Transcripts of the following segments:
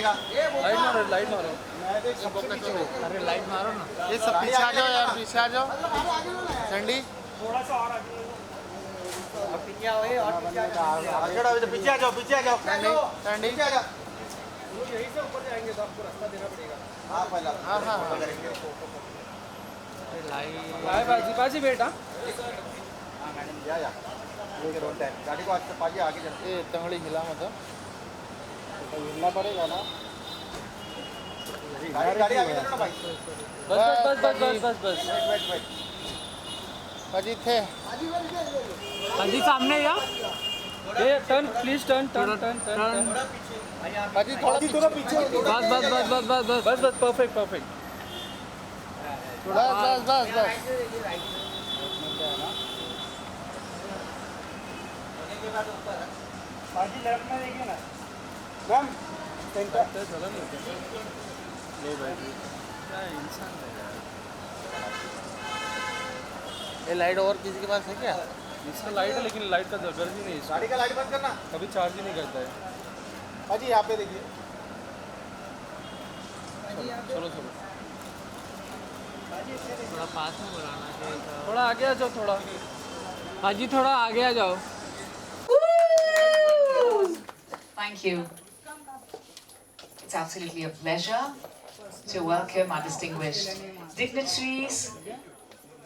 Light मारो अरे light मारो ना। ये सब पीछे आ जाओ यार, पीछे आ जाओ। सैंडी थोड़ा सा और आगे पीछे आ जाओ, पीछे आ जाओ। सैंडी यहीं से ऊपर जाएंगे तो आपको रास्ता देना पड़ेगा। हाँ हाँ बाजी बाजी बेटा मैडम जा गाड़ी को आज पाजी आगे चलते तंगड़ी हिला मतलब तो हिलना पड़ेगा ना। गाड़ी आगे चलो ना भाई। बस बैठ पाजी थे हाजी सामने या ये टर्न प्लीज टर्न पाजी थोड़ा पीछे बस परफेक्ट बस बाजी लेफ्ट में देखिए ना मैम सेंटर ये लाइट और किसी के पास है क्या? इसका लाइट है लेकिन लाइट का गर्ज ही नहीं है। गाड़ी का लाइट बंद करना। कभी चार्ज ही नहीं करता है। पाजी यहाँ पे देखिए। चलो थोड़ा पास में बुलाना चाहिए था। थोड़ा आगे आ जाओ थोड़ा। हाजी थोड़ा आगे आ जाओ। Thank you. It's absolutely a pleasure to welcome our distinguished dignitaries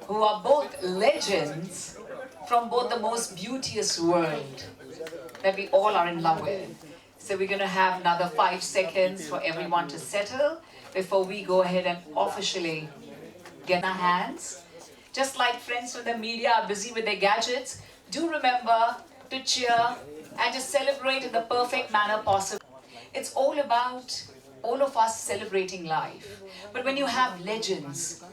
who are both legends from both the most beauteous world that we all are in love with. So we're going to have another 5 seconds for everyone to settle before we go ahead and officially get our hands. Just like friends from the media are busy with their gadgets, do remember to cheer and to celebrate in the perfect manner possible. It's all about all of us celebrating life. But when you have legends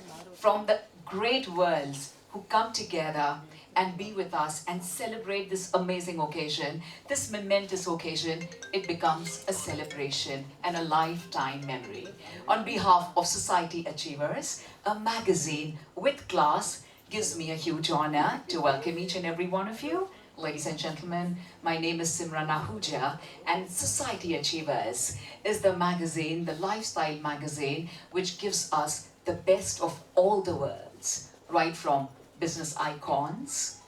from the great worlds who come together and be with us and celebrate this amazing occasion, this momentous occasion, it becomes a celebration and a lifetime memory. On behalf of Society Achievers, a magazine with class, gives me a huge honor to welcome each and every one of you. Ladies and gentlemen, my name is Simran Ahuja, and Society Achievers is the magazine, the lifestyle magazine, which gives us the best of all the worlds, right from business icons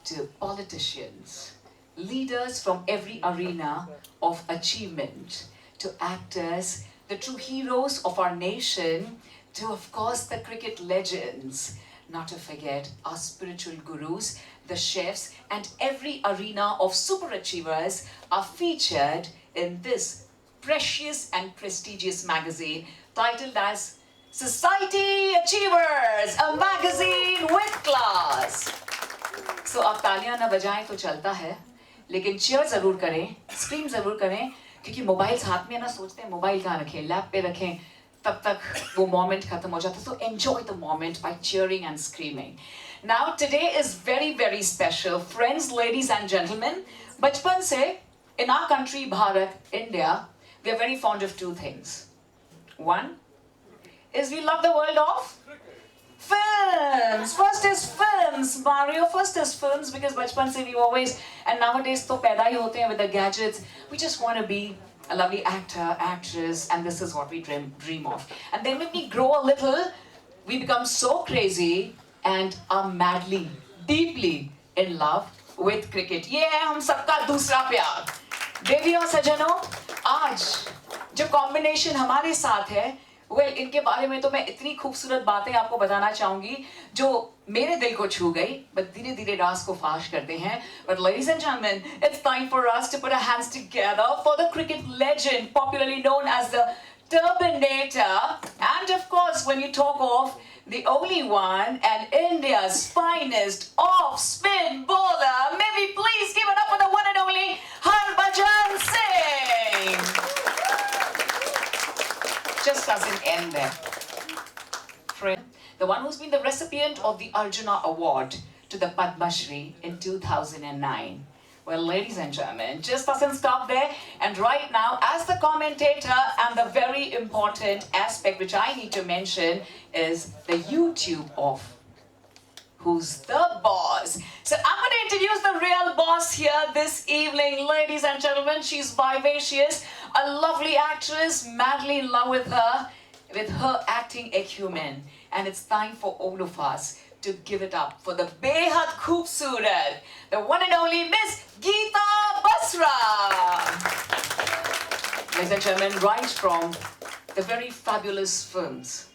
to politicians, leaders from every arena of achievement, to actors, the true heroes of our nation, to of course the cricket legends, not to forget our spiritual gurus, the chefs, and every arena of super achievers are featured in this precious and prestigious magazine titled as Society Achievers, a magazine with class. So आप तालियां ना बजाएं तो चलता है, लेकिन cheer जरूर करें, scream जरूर करें, क्योंकि मोबाइल हाथ में ना सोचते हैं मोबाइल कहाँ रखें, लैप पे रखें, तब तक वो मोमेंट खत्म हो जाता है. So enjoy the moment by cheering and screaming. Now today is very very special, friends, ladies and gentlemen. बचपन से in our country, Bharat, India, we are very fond of 2 things. One is we love the world of films. First is films, Mario. First is films because bachpan se we always, and nowadays to paida hi hote hain with the gadgets. We just want to be a lovely actor, actress, and this is what we dream of. And then when we grow a little, we become so crazy and are madly, deeply in love with cricket. ये है हम सबका दूसरा प्यार. देवियों सजनों, आज जो combination हमारे साथ है, इनके बारे में तो मैं इतनी खूबसूरत बातें आपको बताना चाहूंगी जो मेरे दिल को छू गई, बट धीरे धीरे राज को फाश करते हैं. But ladies and gentlemen, it's time for us to put our hands together for the cricket legend popularly known as the Turbinator. And of course, when you talk of the only one and India's finest off-spin bowler, may we please give it up for the one and only Harbhajan Singh. Just doesn't end there. Friend, the one who's been the recipient of the Arjuna Award to the Padma Shri in 2009. Well, ladies and gentlemen, just doesn't stop there. And right now, as the commentator, and the very important aspect which I need to mention is the YouTube of Who's the Boss. So I'm going to introduce the real boss here this evening. Ladies and gentlemen, she's vivacious, a lovely actress, madly in love with her acting acumen. And it's time for all of us to give it up for the Behad Khoobsurat, the one and only Miss Geeta Basra. Ladies and gentlemen, right from the very fabulous films,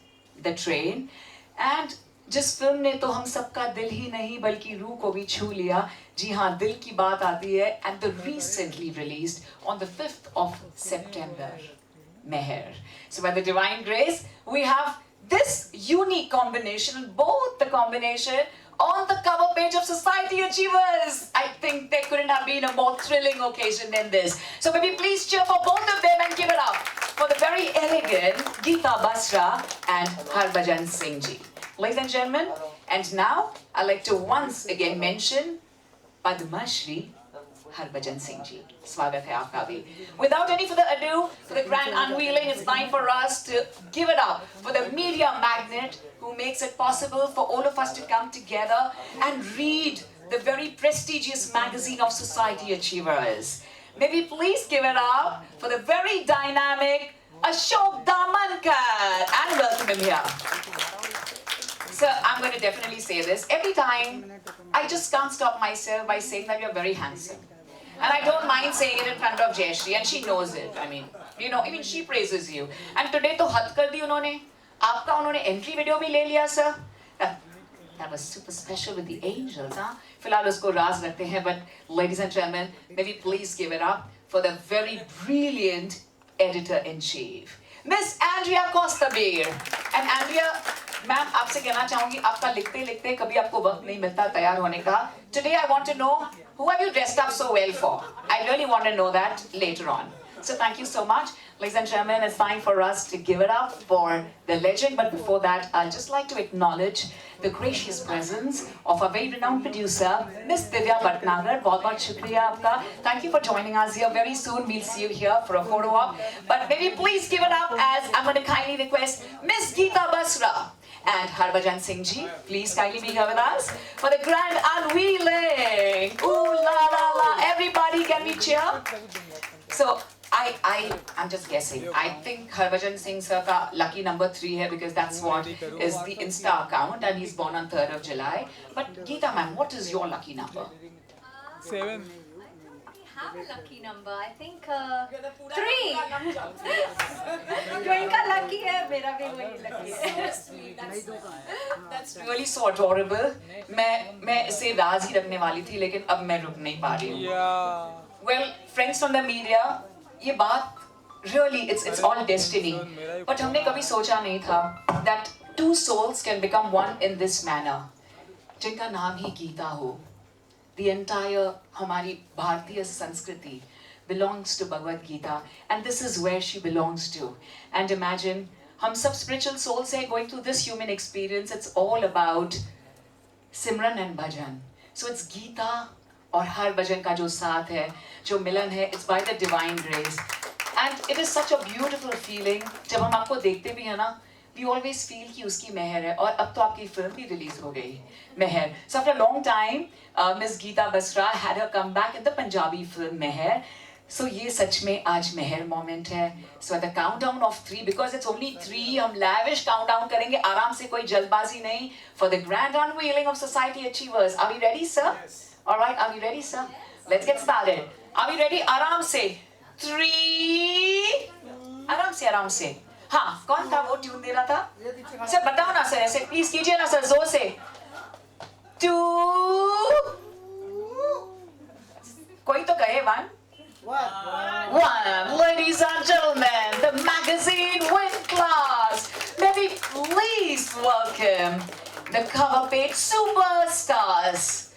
The Train, and जिस film ने तो हम सबका दिल ही नहीं बल्कि रूह को भी छू लिया, जी हाँ, दिल की बात आती है, and the recently released on the 5th of September, Meher. So by the divine grace, we have this unique combination, both the combination on the cover page of Society Achievers. I think there couldn't have been a more thrilling occasion than this. So maybe please cheer for both of them and give it up for the very elegant Geeta Basra and Harbhajan Singh Ji. Ladies and gentlemen, and now I'd like to once again mention Padma Shri Harbhajan Singh Ji. Swagat hai aapka bhi. Without any further ado, for the grand unveiling, it's time for us to give it up for the media magnet who makes it possible for all of us to come together and read the very prestigious magazine of Society Achievers. Maybe please give it up for the very dynamic Ashok Damankar and welcome him here. So I'm going to definitely say this. Every time, I just can't stop myself by saying that you're very handsome. And I don't mind saying it in front of Jayashree, and she knows it. I mean, she praises you. And today to had kar di unhone. Aapka unhone entry video bhi le liya, sir. That was super special with the angels, huh? Filhal usko raaz rakhte hain, but ladies and gentlemen, maybe please give it up for the very brilliant editor-in-chief, Miss Andrea Costabir. And Andrea, ma'am आपसे कहना चाहूंगी, आपका लिखते लिखते कभी आपको वक्त नहीं मिलता तैयार होने का. Today I want to know who have you dressed up so well for. I really want to know that later on. So thank you so much. Ladies and gentlemen, it's time for us to give it up for the legend. But before that, I'd just like to acknowledge the gracious presence of our very renowned producer, Miss Divya Bhatnagar. बहुत-बहुत शुक्रिया आपका. Thank you for joining us here. Very soon we'll see you here for a photo op. But maybe please give it up as I'm going to kindly request Miss Geeta Basra and Harbhajan Singh Ji, please kindly be here with us for the grand unveiling. Ooh la la la! Everybody, can we cheer? So I'm just guessing. I think Harbhajan Singh sir ka lucky number 3 hai because that's what is the Insta account, and he's born on 3rd of July. But Geeta ma'am, what is your lucky number? 7. I have a lucky number. I think 3. जो इनका lucky है, मेरा भी वही lucky है. That's really so adorable. मैं इसे राज ही रखने वाली थी, लेकिन अब मैं रुक नहीं पा रही हूँ. Yeah. Well, friends from the media, ये बात really it's all destiny. But हमने कभी सोचा नहीं था that 2 souls can become one in this manner. जिनका नाम ही गीता हो. The entire हमारी भारतीय संस्कृति belongs to Bhagavad Gita, and this is where she belongs to. And imagine, हम सब spiritual souls हैं going through this human experience. It's all about Simran and Bhajan. So it's Gita और हर भजन का जो साथ है, जो मिलन है, it's by the divine grace. And it is such a beautiful feeling. जब हम आपको देखते भी हैं ना, we always feel कि उसकी मेहर है. और अब तो आपकी फिल्म भी रिलीज हो गई, मेहर. So after a long time, Miss Geeta Basra had her comeback in the Punjabi film Meher. So ये सच में आज मेहर moment है. So at the countdown of 3, because it's only 3, हम lavish countdown करेंगे, आराम से, कोई जल्दबाजी नहीं, for the grand unveiling of Society Achievers. Are we ready, sir? Yes. All right, are we ready, sir? Let's get started. Are we ready? आराम से. 3. आराम से. हाँ, कौन था वो ट्यून दे रहा था? सर बताओ ना सर, ऐसे प्लीज कीजिए ना सर, जोर से. 2. कोई तो कहे 1. 1. Ladies and gentlemen, the magazine with class. May we please welcome the cover page superstars,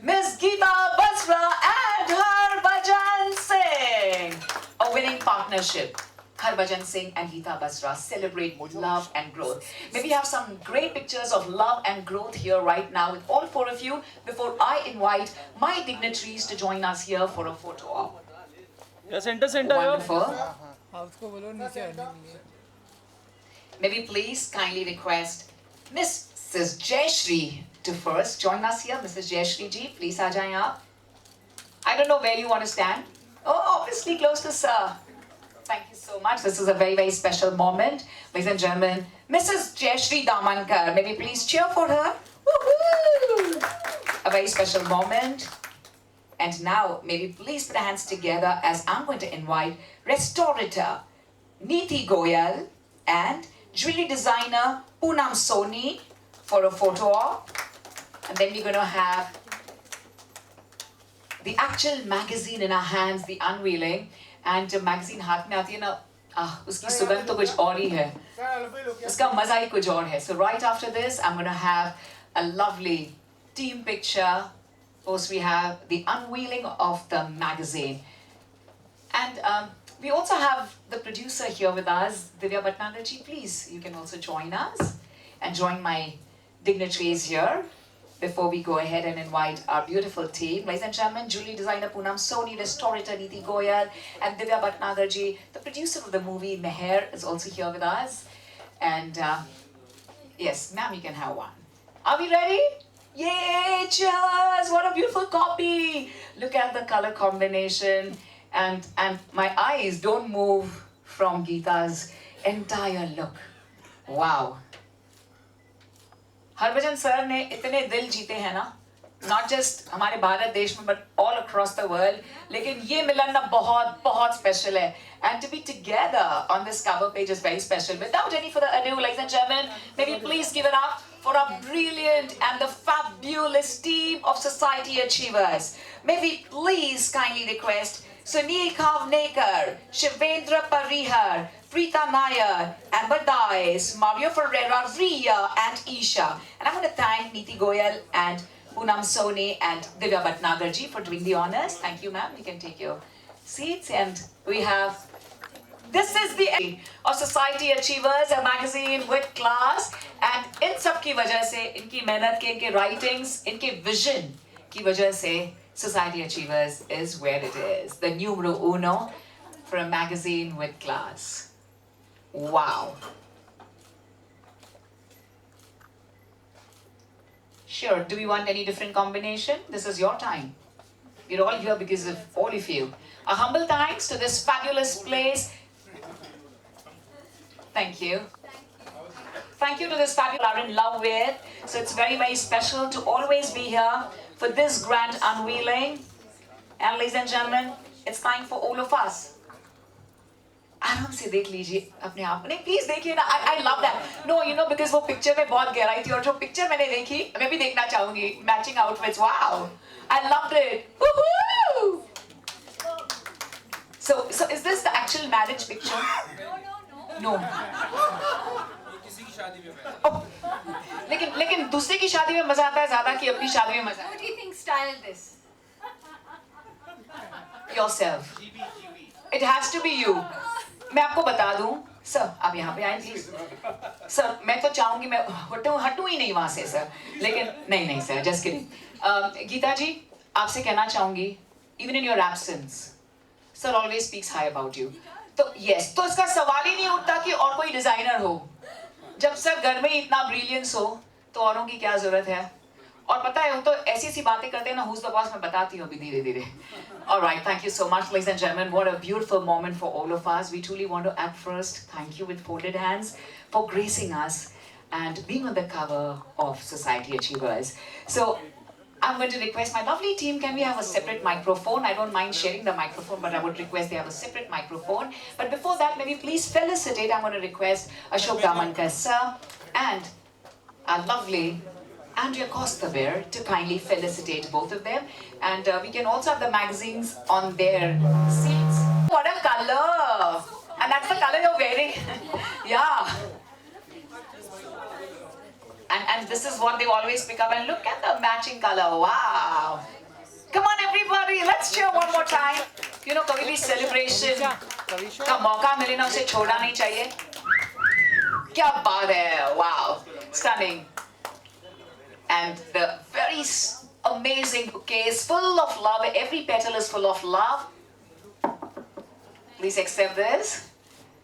Miss Geeta Basra and Harbhajan Singh. A winning partnership. Harbhajan Singh and Geeta Basra celebrate love and growth. Maybe have some great pictures of love and growth here right now with all 4 of you before I invite my dignitaries to join us here for a photo op. Yeah, center. Wonderful. उसको बोलो नीचे आने के लिए. Maybe please kindly request Mrs. Jayashree to first join us here. Mrs. Jayashree ji, please aa jaएं आप. I don't know where you want to stand. Oh, obviously close to sir. Thank you so much. This is a very, very special moment. Ladies and gentlemen, Mrs. Jayashree Damankar. May we please cheer for her? Woohoo! A very special moment. And now, may we please put our hands together as I'm going to invite restaurateur Neeti Goyal and jewelry designer Poonam Soni for a photo op. And then we're going to have the actual magazine in our hands, the unveiling. And जब magazine हाथ में आती है ना, उसकी सुगंध तो कुछ और ही है, उसका मजा ही कुछ और है. So right after this, I'm going to have a lovely team picture. First we have the unveiling of the magazine. And we also have the producer here with us, Divya Bhatnagar ji. Please, you can also join us and join my dignitaries here. Before we go ahead and invite our beautiful team, ladies and gentlemen, jewelry designer Poonam Soni, restaurateur Neeti Goyal, and Divya Bhatnagar ji, the producer of the movie Meher, is also here with us. And yes, ma'am, you can have one. Are we ready? Yay! Cheers! What a beautiful copy! Look at the color combination, and my eyes don't move from Geeta's entire look. Wow! Harbhajan sir ने इतने दिल जीते हैं ना, not just हमारे भारत देश में, but all across the world. लेकिन ये मिलन ना बहुत बहुत special है. And to be together on this cover page is very special. Without any further ado, ladies and gentlemen, may we please give it up for our brilliant and the fabulous team of Society Achievers. May we please kindly request Sunil Kavnekar, Shivendra Parihar, Preeta Nair, Amber Dice, Mario Ferreira, Ria, and Isha. And I'm going to thank Neeti Goyal and Poonam Soni and Divya Bhatnagar ji for doing the honors. Thank you, ma'am. You can take your seats. And we have, this is the end of Society Achievers, a magazine with class. And in sab ki wajah se, inki mehnat ke, inke writings, inke vision ki wajah se, Society Achievers is where it is. The numero uno for a magazine with class. Wow. Sure, do we want any different combination? This is your time. We're all here because of all of you. A humble thanks to this fabulous place. Thank you. Thank you to this fabulous are in love with. So it's very, very special to always be here for this grand unveiling. And ladies and gentlemen, it's time for all of us. आराम से देख लीजिए अपने आप नहीं please देखिए ना I love that no you know because वो पिक्चर में बहुत गहराई थी और जो पिक्चर मैंने देखी मैं भी देखना चाहूंगी matching outfits wow I loved it woohoo so is this the actual marriage picture no oh, लेकिन दूसरे की शादी में मजा आता है ज्यादा कि अपनी शादी में मजा Who do you think styled this? yourself it has to be you मैं आपको बता दूं सर आप यहाँ पे आए प्लीज सर मैं तो चाहूंगी मैं हटूं ही नहीं वहां से सर लेकिन नहीं सर जस्ट किडिंग गीता जी आपसे कहना चाहूंगी even in your absence sir always speaks high about you तो यस तो इसका सवाल ही नहीं उठता कि और कोई डिजाइनर हो जब सर घर में इतना ब्रिलियंस हो तो औरों की क्या जरूरत है और पता है वो तो ऐसी बातें करते हैं ना who's the boss मैं बताती हूँ अभी धीरे-धीरे. All right, thank you so much, ladies and gentlemen. What a beautiful moment for all of us. We truly want to at first thank you with folded hands for gracing us and being on the cover of Society Achievers. So I'm going to request my lovely team, can we have a separate microphone? I don't mind sharing the microphone, but I would request they have a separate microphone. But before that, maybe please felicitate. I'm going to request Ashok Damankar sir and our lovely Andrea Costabere to kindly felicitate both of them. And we can also have the magazines on their seats. What a color! And that's the color you're wearing. Yeah. And this is what they always pick up. And look at the matching color. Wow. Come on everybody, let's cheer one more time. You know, कभी भी celebration का मौका मिले ना उसे छोड़ना नहीं चाहिए. क्या बात है. Wow. Stunning. And the very amazing bouquet is full of love. Every petal is full of love. Please accept this.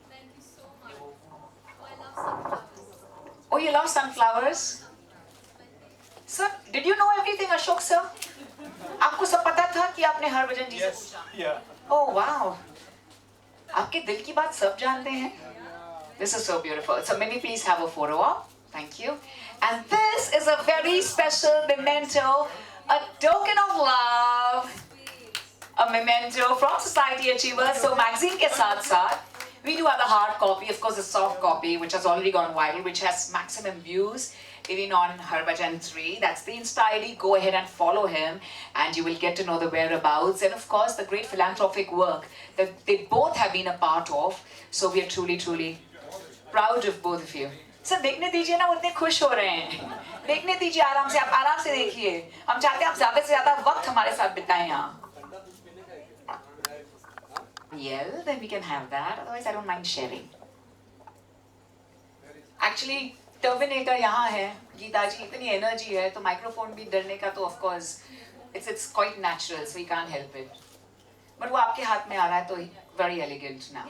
Thank you so much. Oh, I love sunflowers. Oh, you love sunflowers? Sir, did you know everything, Ashok sir? आपको सब पता था कि आपने हरभजन जी से पूछा? Yeah. Oh wow. आपके दिल की बात सब जानते हैं. This is so beautiful. So Minnie, please have a photo op. Thank you. And this is a very special memento, a token of love, a memento from Society Achievers. So magazine ke saath saath, we do have a hard copy, of course a soft copy, which has already gone viral, which has maximum views, even on Harbhajan 3. That's the Insta ID. Go ahead and follow him, and you will get to know the whereabouts. And of course, the great philanthropic work that they both have been a part of. So we are truly, truly proud of both of you. Sir देखने दीजिए ना, वो इतने खुश हो रहे हैं. देखने दीजिए आराम से, आप आराम से देखिए. हम चाहते हैं आप ज्यादा से ज्यादा वक्त हमारे साथ बिताएं यहाँ. Yeah, then we can have that. Otherwise, I don't mind sharing. Actually, Terminator यहाँ है. गीता जी इतनी एनर्जी है, तो माइक्रोफोन भी डरने का तो of course it's quite natural, so we can't help it. But वो आपके हाथ में आ रहा है तो very elegant now.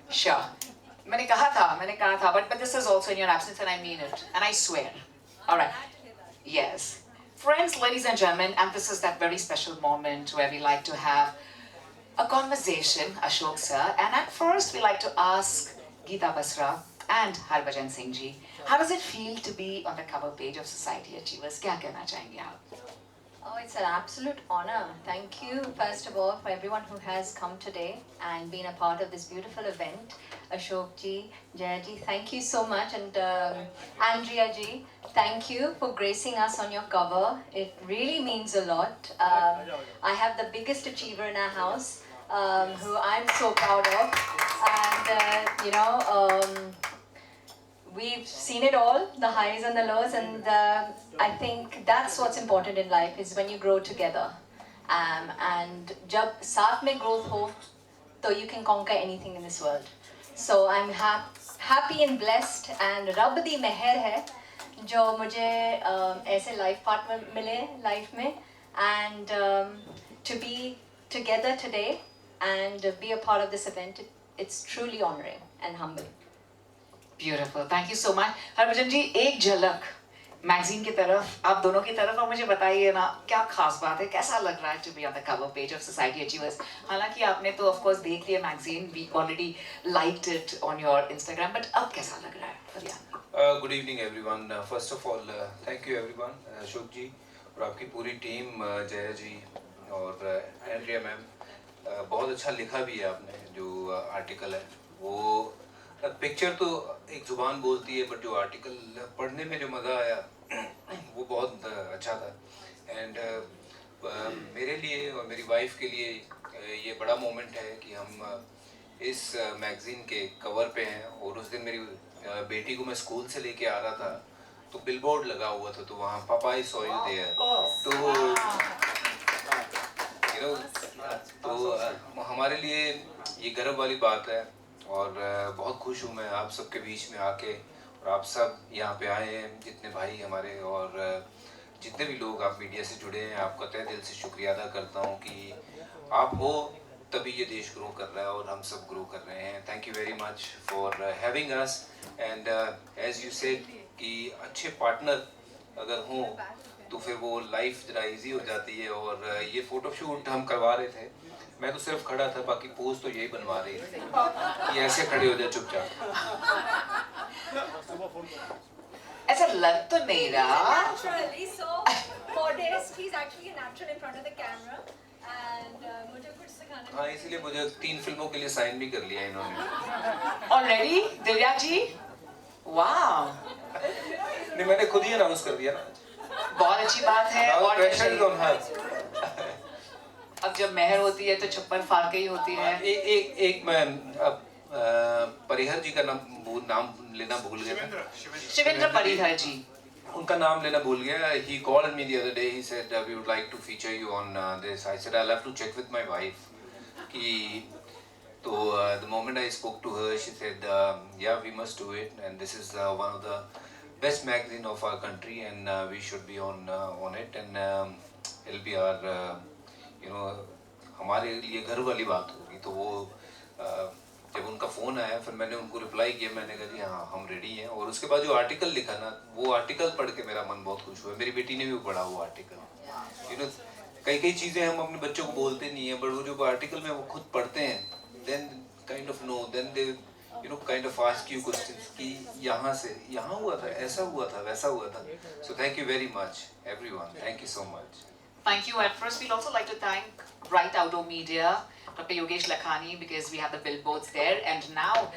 Sure. मैंने कहा था, but this is also in your absence, and I mean it, and I swear. All right. Yes. Friends, ladies and gentlemen, and this is that very special moment where we like to have a conversation, Ashok sir, and at first we like to ask Geeta Basra and Harbhajan Singh ji, how does it feel to be on the cover page of Society Achievers? क्या कहना चाहेंगे आप? Oh, it's an absolute honor. Thank you, first of all, for everyone who has come today and been a part of this beautiful event. Ashok ji, Jaya ji, thank you so much. And Andrea ji, thank you for gracing us on your cover. It really means a lot. I have the biggest achiever in our house, who I'm so proud of. And, we've seen it all, the highs and the lows, and I think that's what's important in life, is when you grow together. And jab saath mein growth ho, so you can conquer anything in this world. So I'm happy and blessed, and Rabb di meher hai jo mujhe aise life partner mile life mein, and to be together today and be a part of this event, it's truly honoring and humbling. Beautiful. Thank you so much. Harbhajan जी, एक झलक magazine की तरफ, आप दोनों की तरफ, और मुझे बताइए ना क्या खास बात है, कैसा लग रहा है to be on the cover page of Society Achievers? हालांकि आपने तो of course देख लिया magazine, we already liked it on your Instagram, but अब कैसा लग रहा है? Good evening everyone. First of all, thank you everyone. Ashok जी और आपकी पूरी टीम, जया जी और एंड्रिया मैम, बहुत अच्छा लिखा भी है आपने. जो आर्टिकल है वो पिक्चर तो एक जुबान बोलती है, बट जो आर्टिकल पढ़ने में जो मज़ा आया वो बहुत अच्छा था. एंड मेरे लिए और मेरी वाइफ के लिए ये बड़ा मोमेंट है कि हम इस मैगज़ीन के कवर पे हैं. और उस दिन मेरी बेटी को मैं स्कूल से लेके आ रहा था, तो बिलबोर्ड लगा हुआ था, तो वहाँ पापा आई सॉ यू देयर, तो हमारे लिए ये गर्व वाली बात है. और बहुत खुश हूँ मैं आप सबके बीच में आके, और आप सब यहाँ पे आए हैं, जितने भाई हमारे और जितने भी लोग आप मीडिया से जुड़े हैं, आपका तहे दिल से शुक्रिया अदा करता हूँ कि आप हो तभी ये देश ग्रो कर रहा है और हम सब ग्रो कर रहे हैं. Thank you very much for having us. And as you said कि अच्छे पार्टनर अगर हों तो फिर वो लाइफ जरा इजी हो जाती है. और ये फ़ोटोशूट हम करवा रहे थे, मैं तो सिर्फ खड़ा था, बाकी पोज तो यही बनवा रही थी कि ऐसे खड़े हो जाए चुपचाप. ऐसा लग तो नहीं रहा. Naturally, so modest. He's actually a natural in front of the camera, and मुझे कुछ सिखाना. हाँ, इसीलिए मुझे 3 फिल्मों के लिए साइन भी कर लिया इन्होंने. Already, दिव्या जी, वाह. नहीं, मैंने खुद ही अनाउंस कर दिया ना. बहुत अच्छी बात है. और प्रेशर ऑन हर. अब जब मेहर होती है तो छप्पर फाड़ के ही होती है. एक मैं अब परिहर जी का नाम लेना भूल गया था. शिवेंद्र परिहर जी, उनका नाम लेना भूल गया. He called me the other day. He said we would like to feature you on this. I said I'll have to check with my wife. कि तो the moment I spoke to her, she said yeah, we must do it, and this is one of the best magazine of our country, and we should be on it, and it'll be our हमारे लिए घर वाली बात होगी. तो वो जब उनका फ़ोन आया, फिर मैंने उनको रिप्लाई किया, मैंने कहा जी हाँ हम रेडी हैं. और उसके बाद जो आर्टिकल लिखा ना, वो आर्टिकल पढ़ के मेरा मन बहुत खुश हुआ. मेरी बेटी ने भी पढ़ा वो आर्टिकल. कई चीज़ें हम अपने बच्चों को बोलते नहीं हैं, बट वो जो आर्टिकल में वो खुद पढ़ते हैं then kind of know, then they kind of ask you questions कि यहाँ से यहाँ हुआ था, ऐसा हुआ था, वैसा हुआ था. So thank you very much everyone. Thank you so much. Thank you. At first, we'd also like to thank Bright Outdoor Media, Dr. Yogesh Lakhani, because we have the billboards there. And now,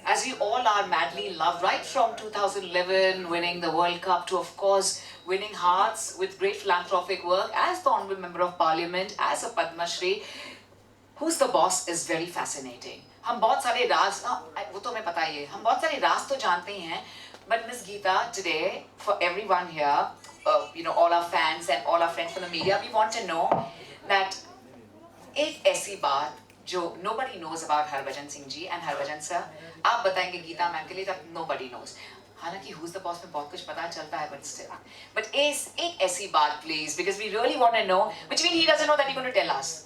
as we all are madly loved, right from 2011, winning the World Cup to, of course, winning hearts with great philanthropic work, as the Honorable Member of Parliament, as a Padma Shri, Who's the Boss is very fascinating. हम बहुत सारे राज, वो तो हमें पता ही है, हम बहुत सारे राज तो जानते ही हैं, but Miss Geeta, today, for everyone here, all our fans and all our friends from the media, we want to know that एक ऐसी बात जो nobody knows about Harbhajan Singh ji and Harbhajan sir, आप बताएंगे Gita ma'am के लिए that nobody knows. हालांकि Who's the Boss में बहुत कुछ पता चलता है, but still. But एक ऐसी बात please, because we really want to know, which means he doesn't know that you're going to tell us.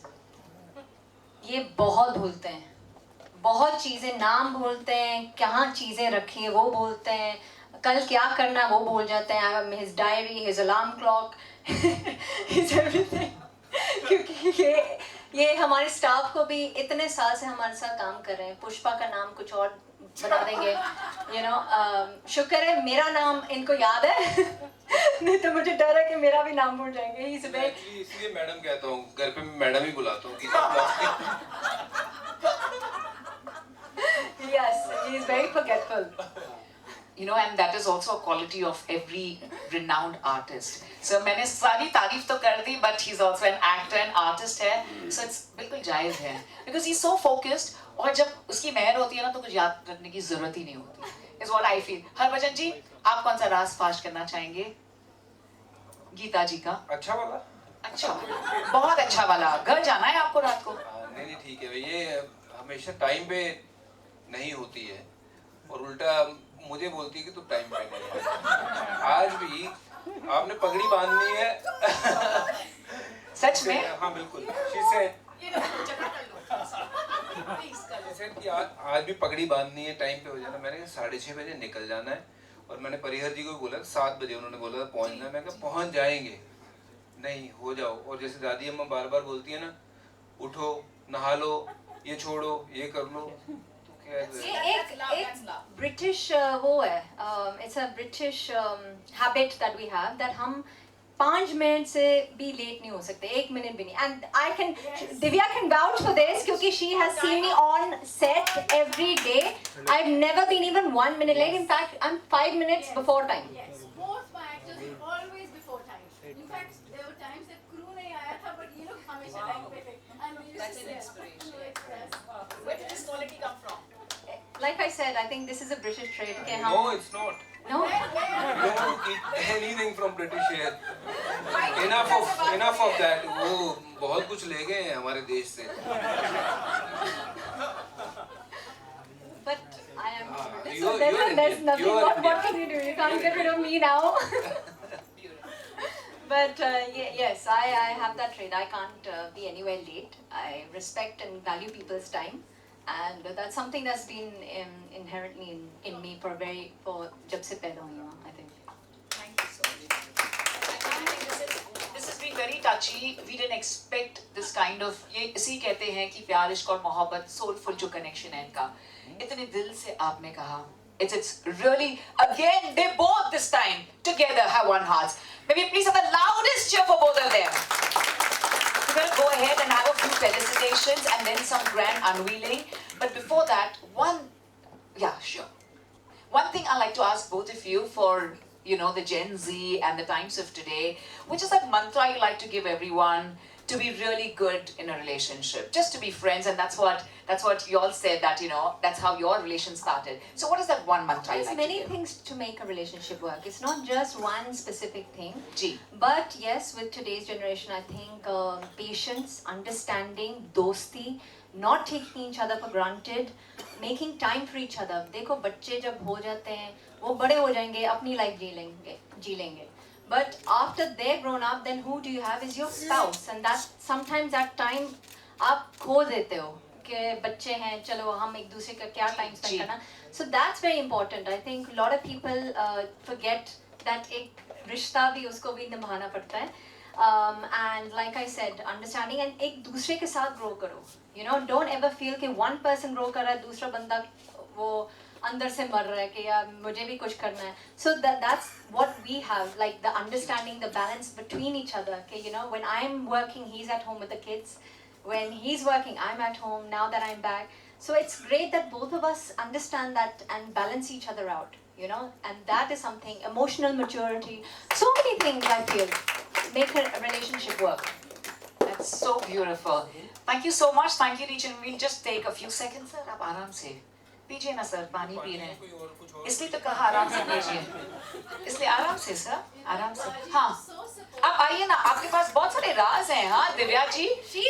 ये बहुत भूलते हैं, बहुत चीज़ें नाम भूलते हैं, क्या चीज़ें रखी है वो भूलते हैं, कल क्या करना है वो भूल जाते हैं. His diary, his alarm clock, his everything. क्योंकि ये हमारे स्टाफ को भी इतने साल से हमारे साथ काम कर रहे हैं. पुष्पा का नाम कुछ और बना देंगे, शुक्र है मेरा नाम इनको याद है. नहीं तो मुझे डर है कि मेरा भी नाम भूल जाएंगे. इसलिए मैडम कहता हूँ, घर पे मैडम ही बुलाता हूँ. Yes, he is very forgetful. And that is also a quality of every renowned artist. So मैंने सारी तारीफ तो कर दी, but he's also an actor and artist है, so it's बिल्कुल जायज़ है, because he's so focused. और जब उसकी मेहर होती है ना, तो कुछ याद रखने की जरूरत ही नहीं होती. Is what I feel. Harbhajan जी, आप कौन सा राज फाश करना चाहेंगे? गीता जी का. अच्छा वाला. अच्छा, बहुत अच्छा वाला. घर जाना है आपको रात को? नहीं ठीक है. ये हमेशा टाइम पे नहीं होती है, और उल्टा मुझे बोलती है कि तू टाइम पे नहीं है. आज भी आपने पगड़ी बांधनी है. सच में? हाँ बिल्कुल. She said कि आज भी पगड़ी बांधनी है, टाइम पे हो जाना. मैंने 6:30 बजे निकल जाना है, और मैंने परिहर जी को बोला 7 बजे, उन्होंने बोला पहुंचना. मैं कहा पहुंच जाएंगे. नहीं, हो जाओ. और जैसे दादी अम्मा बार बार बोलती है ना, उठो, नहा लो, ये छोड़ो, ये कर लो. एक ब्रिटिश वो है, it's a British habit that we have, that हम 5 मिनट से भी लेट नहीं हो सकते, 1 मिनट भी नहीं. And Divya can vouch for this, क्योंकि she has seen me on set every day. I've never been even 1 minute late. In fact, I'm 5 minutes before time. Yes, most my actors are always before time. In fact, there were times that crew नहीं आया था, but हमेशा time पे थे. And we used to say, Where did this quality come from? Like I said, I think this is a British trait. Okay, No, it's not. No. Don't eat anything from British here. Enough of that. वो बहुत कुछ ले गए हैं हमारे देश से. But I am British, you're so there's Indian. nothing. You're What Indian. can you do? You can't get rid of me now. But yes, I have that trait. I can't be anywhere late. I respect and value people's time. And that's something that's been inherently in me for जब से पैदा हुई हूँ, I think. Thank you so much. This has been very touchy. We didn't expect this kind of. ये इसी कहते हैं कि प्यार, इश्क और मोहब्बत, soulful जो connection है इनका. इतने दिल से आपने कहा. It's really, again, they both this time together have one heart. Maybe please have the loudest cheer for both of them. We're going to go ahead and have a few felicitations and then some grand unveiling. But before that, one thing I'd like to ask both of you for, the Gen Z and the times of today, which is that mantra you like to give everyone to be really good in a relationship, just to be friends, and that's what you all said, that that's how your relation started. So what is that one mantra you There's like many to give? things to make a relationship work. It's not just one specific thing. Ji. But yes, with today's generation, I think patience, understanding, dosti, not taking each other for granted, making time for each other. देखो बच्चे जब हो जाते हैं, वो बड़े हो जाएंगे, अपनी life जी लेंगे. But after they're grown up, then who do you have is your spouse, and that sometimes that time आप खो देते हो कि बच्चे हैं, चलो हम एक दूसरे का क्या time spend करना. So that's very important. I think a lot of people forget that एक रिश्ता भी उसको भी निभाना पड़ता है. And like I said, understanding and एक दूसरे के साथ grow करो. You know, don't ever feel कि one person grow कर रहा है, दूसरा बंदा वो अंदर से मर रहा है कि यार मुझे भी कुछ करना है. So that's what we have, like the understanding, the balance between each other. Okay, you know, when I'm working, he's at home with the kids. When he's working, I'm at home. Now that I'm back, so it's great that both of us understand that and balance each other out. You know, and that is something, emotional maturity. So many things I feel make a relationship work. That's so beautiful. Thank you so much. Thank you, Region. We'll just take a few seconds, sir. आप आराम से पीजिए ना sir, पानी P रहे हैं इसलिए तो कहा आराम से पीजिए, इसलिए आराम से सर, आराम से. हाँ, आप आइए ना, आपके पास बहुत सारे राज हैं. हाँ Divya ji, She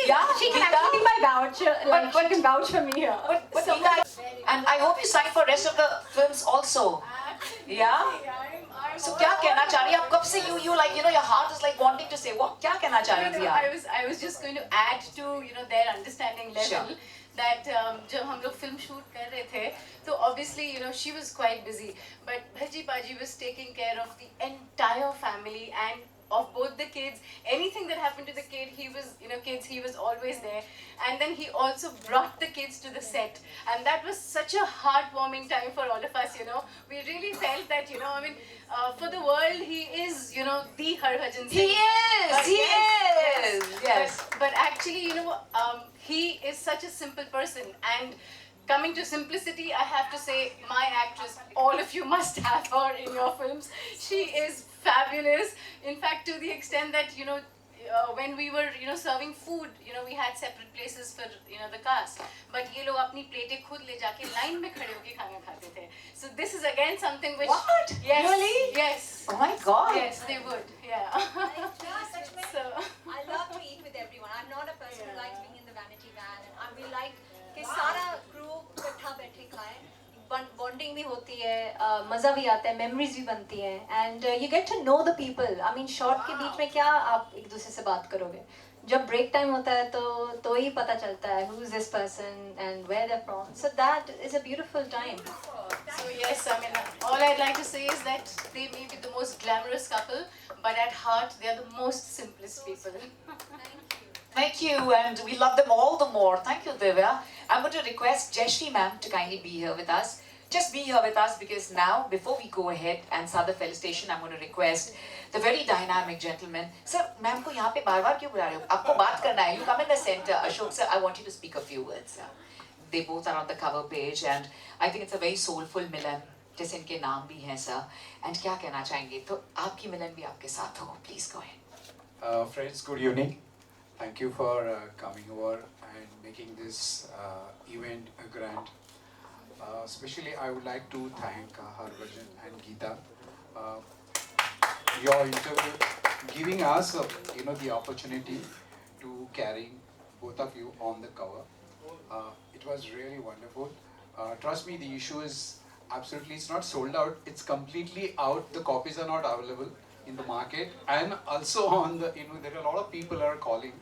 can actually be my voucher, like she can vouch for me here. but and I hope you sign for rest of the films also. Yeah. So क्या कहना चाह रही है आप? कब से you like, you know, your heart is like wanting to say what? क्या कहना चाह रही थी आप? I was just going to add to, you know, their understanding level. Sure. That जब हम लोग film shoot कर रहे थे, तो obviously, you know, she was quite busy, but Bhaji Paji was taking care of the entire family and of both the kids. Anything that happened to the kid, he was, you know, kids, he was always there. And then he also brought the kids to the set, and that was such a heartwarming time for all of us. You know, we really felt that, you know, I mean, for the world, he is, you know, the Harbhajan Singh. He is. He is. Yes. But actually, you know, he is such a simple person. And coming to simplicity, I have to say, my actress, all of you must have her in your films. She is fabulous. In fact, to the extent that, you know, when we were, you know, serving food, you know, we had separate places for, you know, the cast. But ये लोग अपनी प्लेटें खुद ले जाके line में खड़े होके खाना खाते थे. So this is again something which. What? Yes. Really? Yes. Oh my God. Yes, they would. Yeah. So. I love to eat with everyone. I'm not a person who likes being in the vanity van, and we like कि सारा group इकट्ठा बैठे खाएं. Bonding भी होती है, मज़ा भी आता है, memories भी बनती हैं, and you get to know the people. I mean, short के बीच में क्या आप एक दूसरे से बात करोगे? जब break time होता है तो ही पता चलता है who's this person and where they're from. So that is a beautiful time. So yes, I mean, all I'd like to say is that they may be the most glamorous couple, but at heart they are the most simplest people. Thank you, and we love them all the more. Thank you, Divya. I'm going to request Jayashree ma'am to kindly be here with us. Just be here with us because now, before we go ahead and start the felicitation, I'm going to request the very dynamic gentleman. Sir, ma'am को यहाँ पे बार-बार क्यों बुला रहे हो? आपको बात करना है. You come in the center. Ashok sir, I want you to speak a few words. They both are on the cover page, and I think it's a very soulful milan. जैसे इनके नाम भी हैं sir. And क्या कहना चाहेंगे? तो आपकी मिलन भी आपके साथ हो. Please go ahead. Friends, good evening. Thank you for coming over and making this event a grand. Especially, I would like to thank Harbhajan and Geeta. Your interview, giving us, you know, the opportunity to carry both of you on the cover. It was really wonderful. Trust me, the issue is absolutely, it's not sold out. It's completely out. The copies are not available in the market, and also on the, you know, there are a lot of people are calling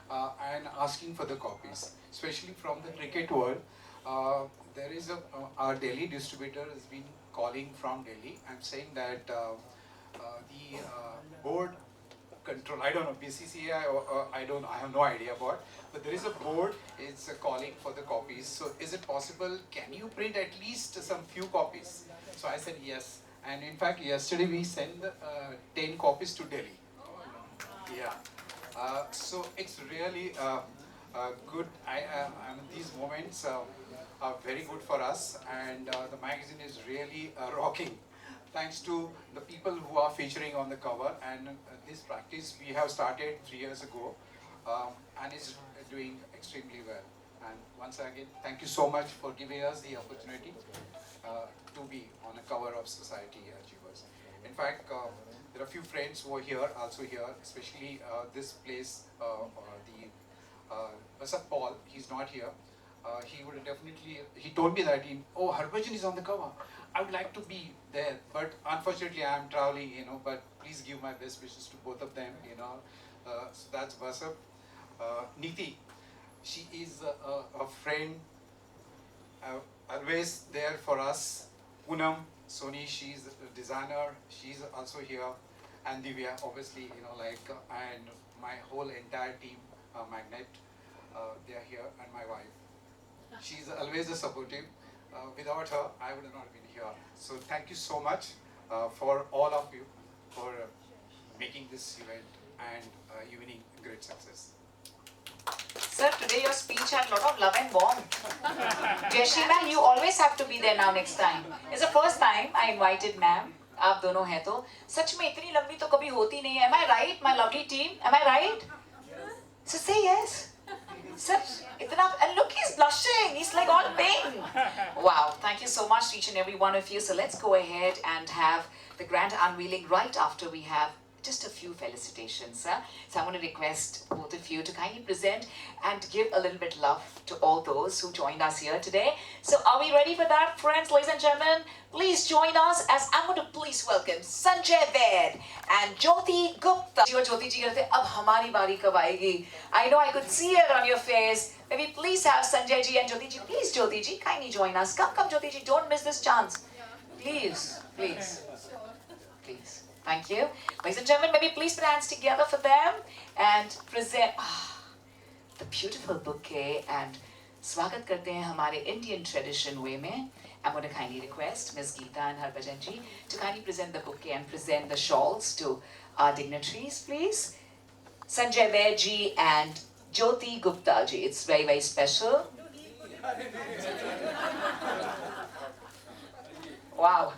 and asking for the copies, especially from the cricket world. There is our Delhi distributor has been calling from Delhi and saying that the board control, I don't know, BCCI or I have no idea about, but there is a board is calling for the copies. So is it possible, can you print at least some few copies? So I said yes. And in fact, yesterday we sent 10 copies to Delhi. Yeah. So it's really good. I mean, these moments are very good for us, and the magazine is really rocking. Thanks to the people who are featuring on the cover, and this practice we have started 3 years ago, and is doing extremely well. And once again, thank you so much for giving us the opportunity to be on a cover of Society Achievers. In fact, there are a few friends who are here, also here, especially this place, Basat Paul, he's not here. He would definitely, he told me that, Harbhajan is on the cover. I would like to be there, but unfortunately I am traveling, you know, but please give my best wishes to both of them, you know. So that's Basat. Niti, she is a friend, always there for us. Poonam, Soni, she's a designer, she's also here. and Divya, obviously, and my whole entire team, Magnet, they are here, and my wife. She's always a supportive. Without her, I would have not been here. So thank you so much for all of you for making this event and evening great success. Sir, today your speech had a lot of love and warmth. Jashi ma'am, you always have to be there now next time. It's the first time I invited ma'am. आप दोनों हैं तो सच में इतनी लंबी तो कभी होती नहीं है. Am I right, my lovely team? Am I right? So say yes. Sir, itna, and look, he's blushing. He's like all pink. Wow, thank you so much to each and every one of you. So let's go ahead and have the grand unveiling right after we have just a few felicitations. So I'm going to request both of you to kindly present and give a little bit love to all those who joined us here today. So are we ready for that, friends, ladies and gentlemen? Please join us as I'm going to please welcome Sanjay Vaid and Jyoti Gupta. Jyoti ji कहते अब हमारी बारी कब आएगी? I know I could see it on your face. Maybe please have Sanjay ji and Jyoti ji. Please, Jyoti ji, kindly join us. Come, Jyoti ji, don't miss this chance. Please, please, please. Thank you. Ladies and gentlemen, maybe please put hands together for them and present the beautiful bouquet and स्वागत करते हैं हमारे Indian tradition way में. I'm going to kindly request Ms. Geeta and Harbhajan ji to kindly present the bouquet and present the shawls to our dignitaries, please. Sanjay Vaid ji and Jyoti Gupta ji. It's very, very special. Wow.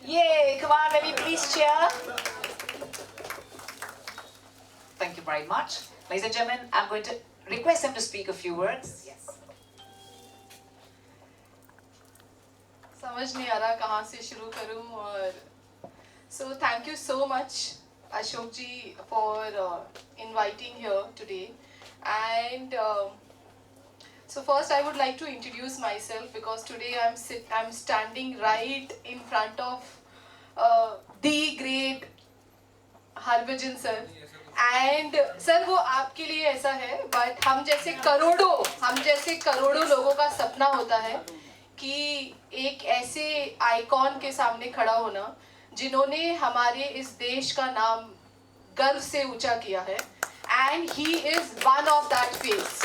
Yay, come on, maybe please cheer. Thank you very much. Ladies and gentlemen, I'm going to request them to speak a few words. Yes. समझ नहीं आ रहा कहाँ से शुरू करूँ और so thank you so much Ashok ji for inviting here today and so first I would like to introduce myself because today I'm standing right in front of the great Harbhajan sir and sir वो आपके लिए ऐसा है but हम जैसे करोड़ों लोगों का सपना होता है कि एक ऐसे आइकॉन के सामने खड़ा होना जिन्होंने हमारे इस देश का नाम गर्व से ऊंचा किया है and he is one of that face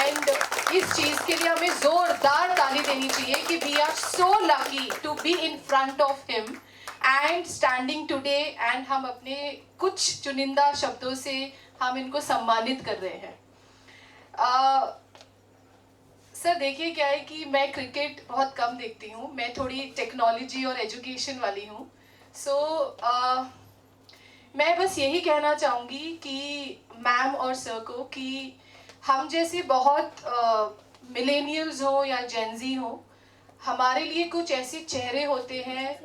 and इस चीज़ के लिए हमें जोरदार ताली देनी चाहिए कि we are so lucky to be in front of him and standing today and हम अपने कुछ चुनिंदा शब्दों से हम इनको सम्मानित कर रहे हैं सर देखिए क्या है कि मैं क्रिकेट बहुत कम देखती हूँ मैं थोड़ी टेक्नोलॉजी और एजुकेशन वाली हूँ मैं बस यही कहना चाहूँगी कि मैम और सर को कि हम जैसे बहुत मिलेनियल्स हो या जेनजी हो हमारे लिए कुछ ऐसे चेहरे होते हैं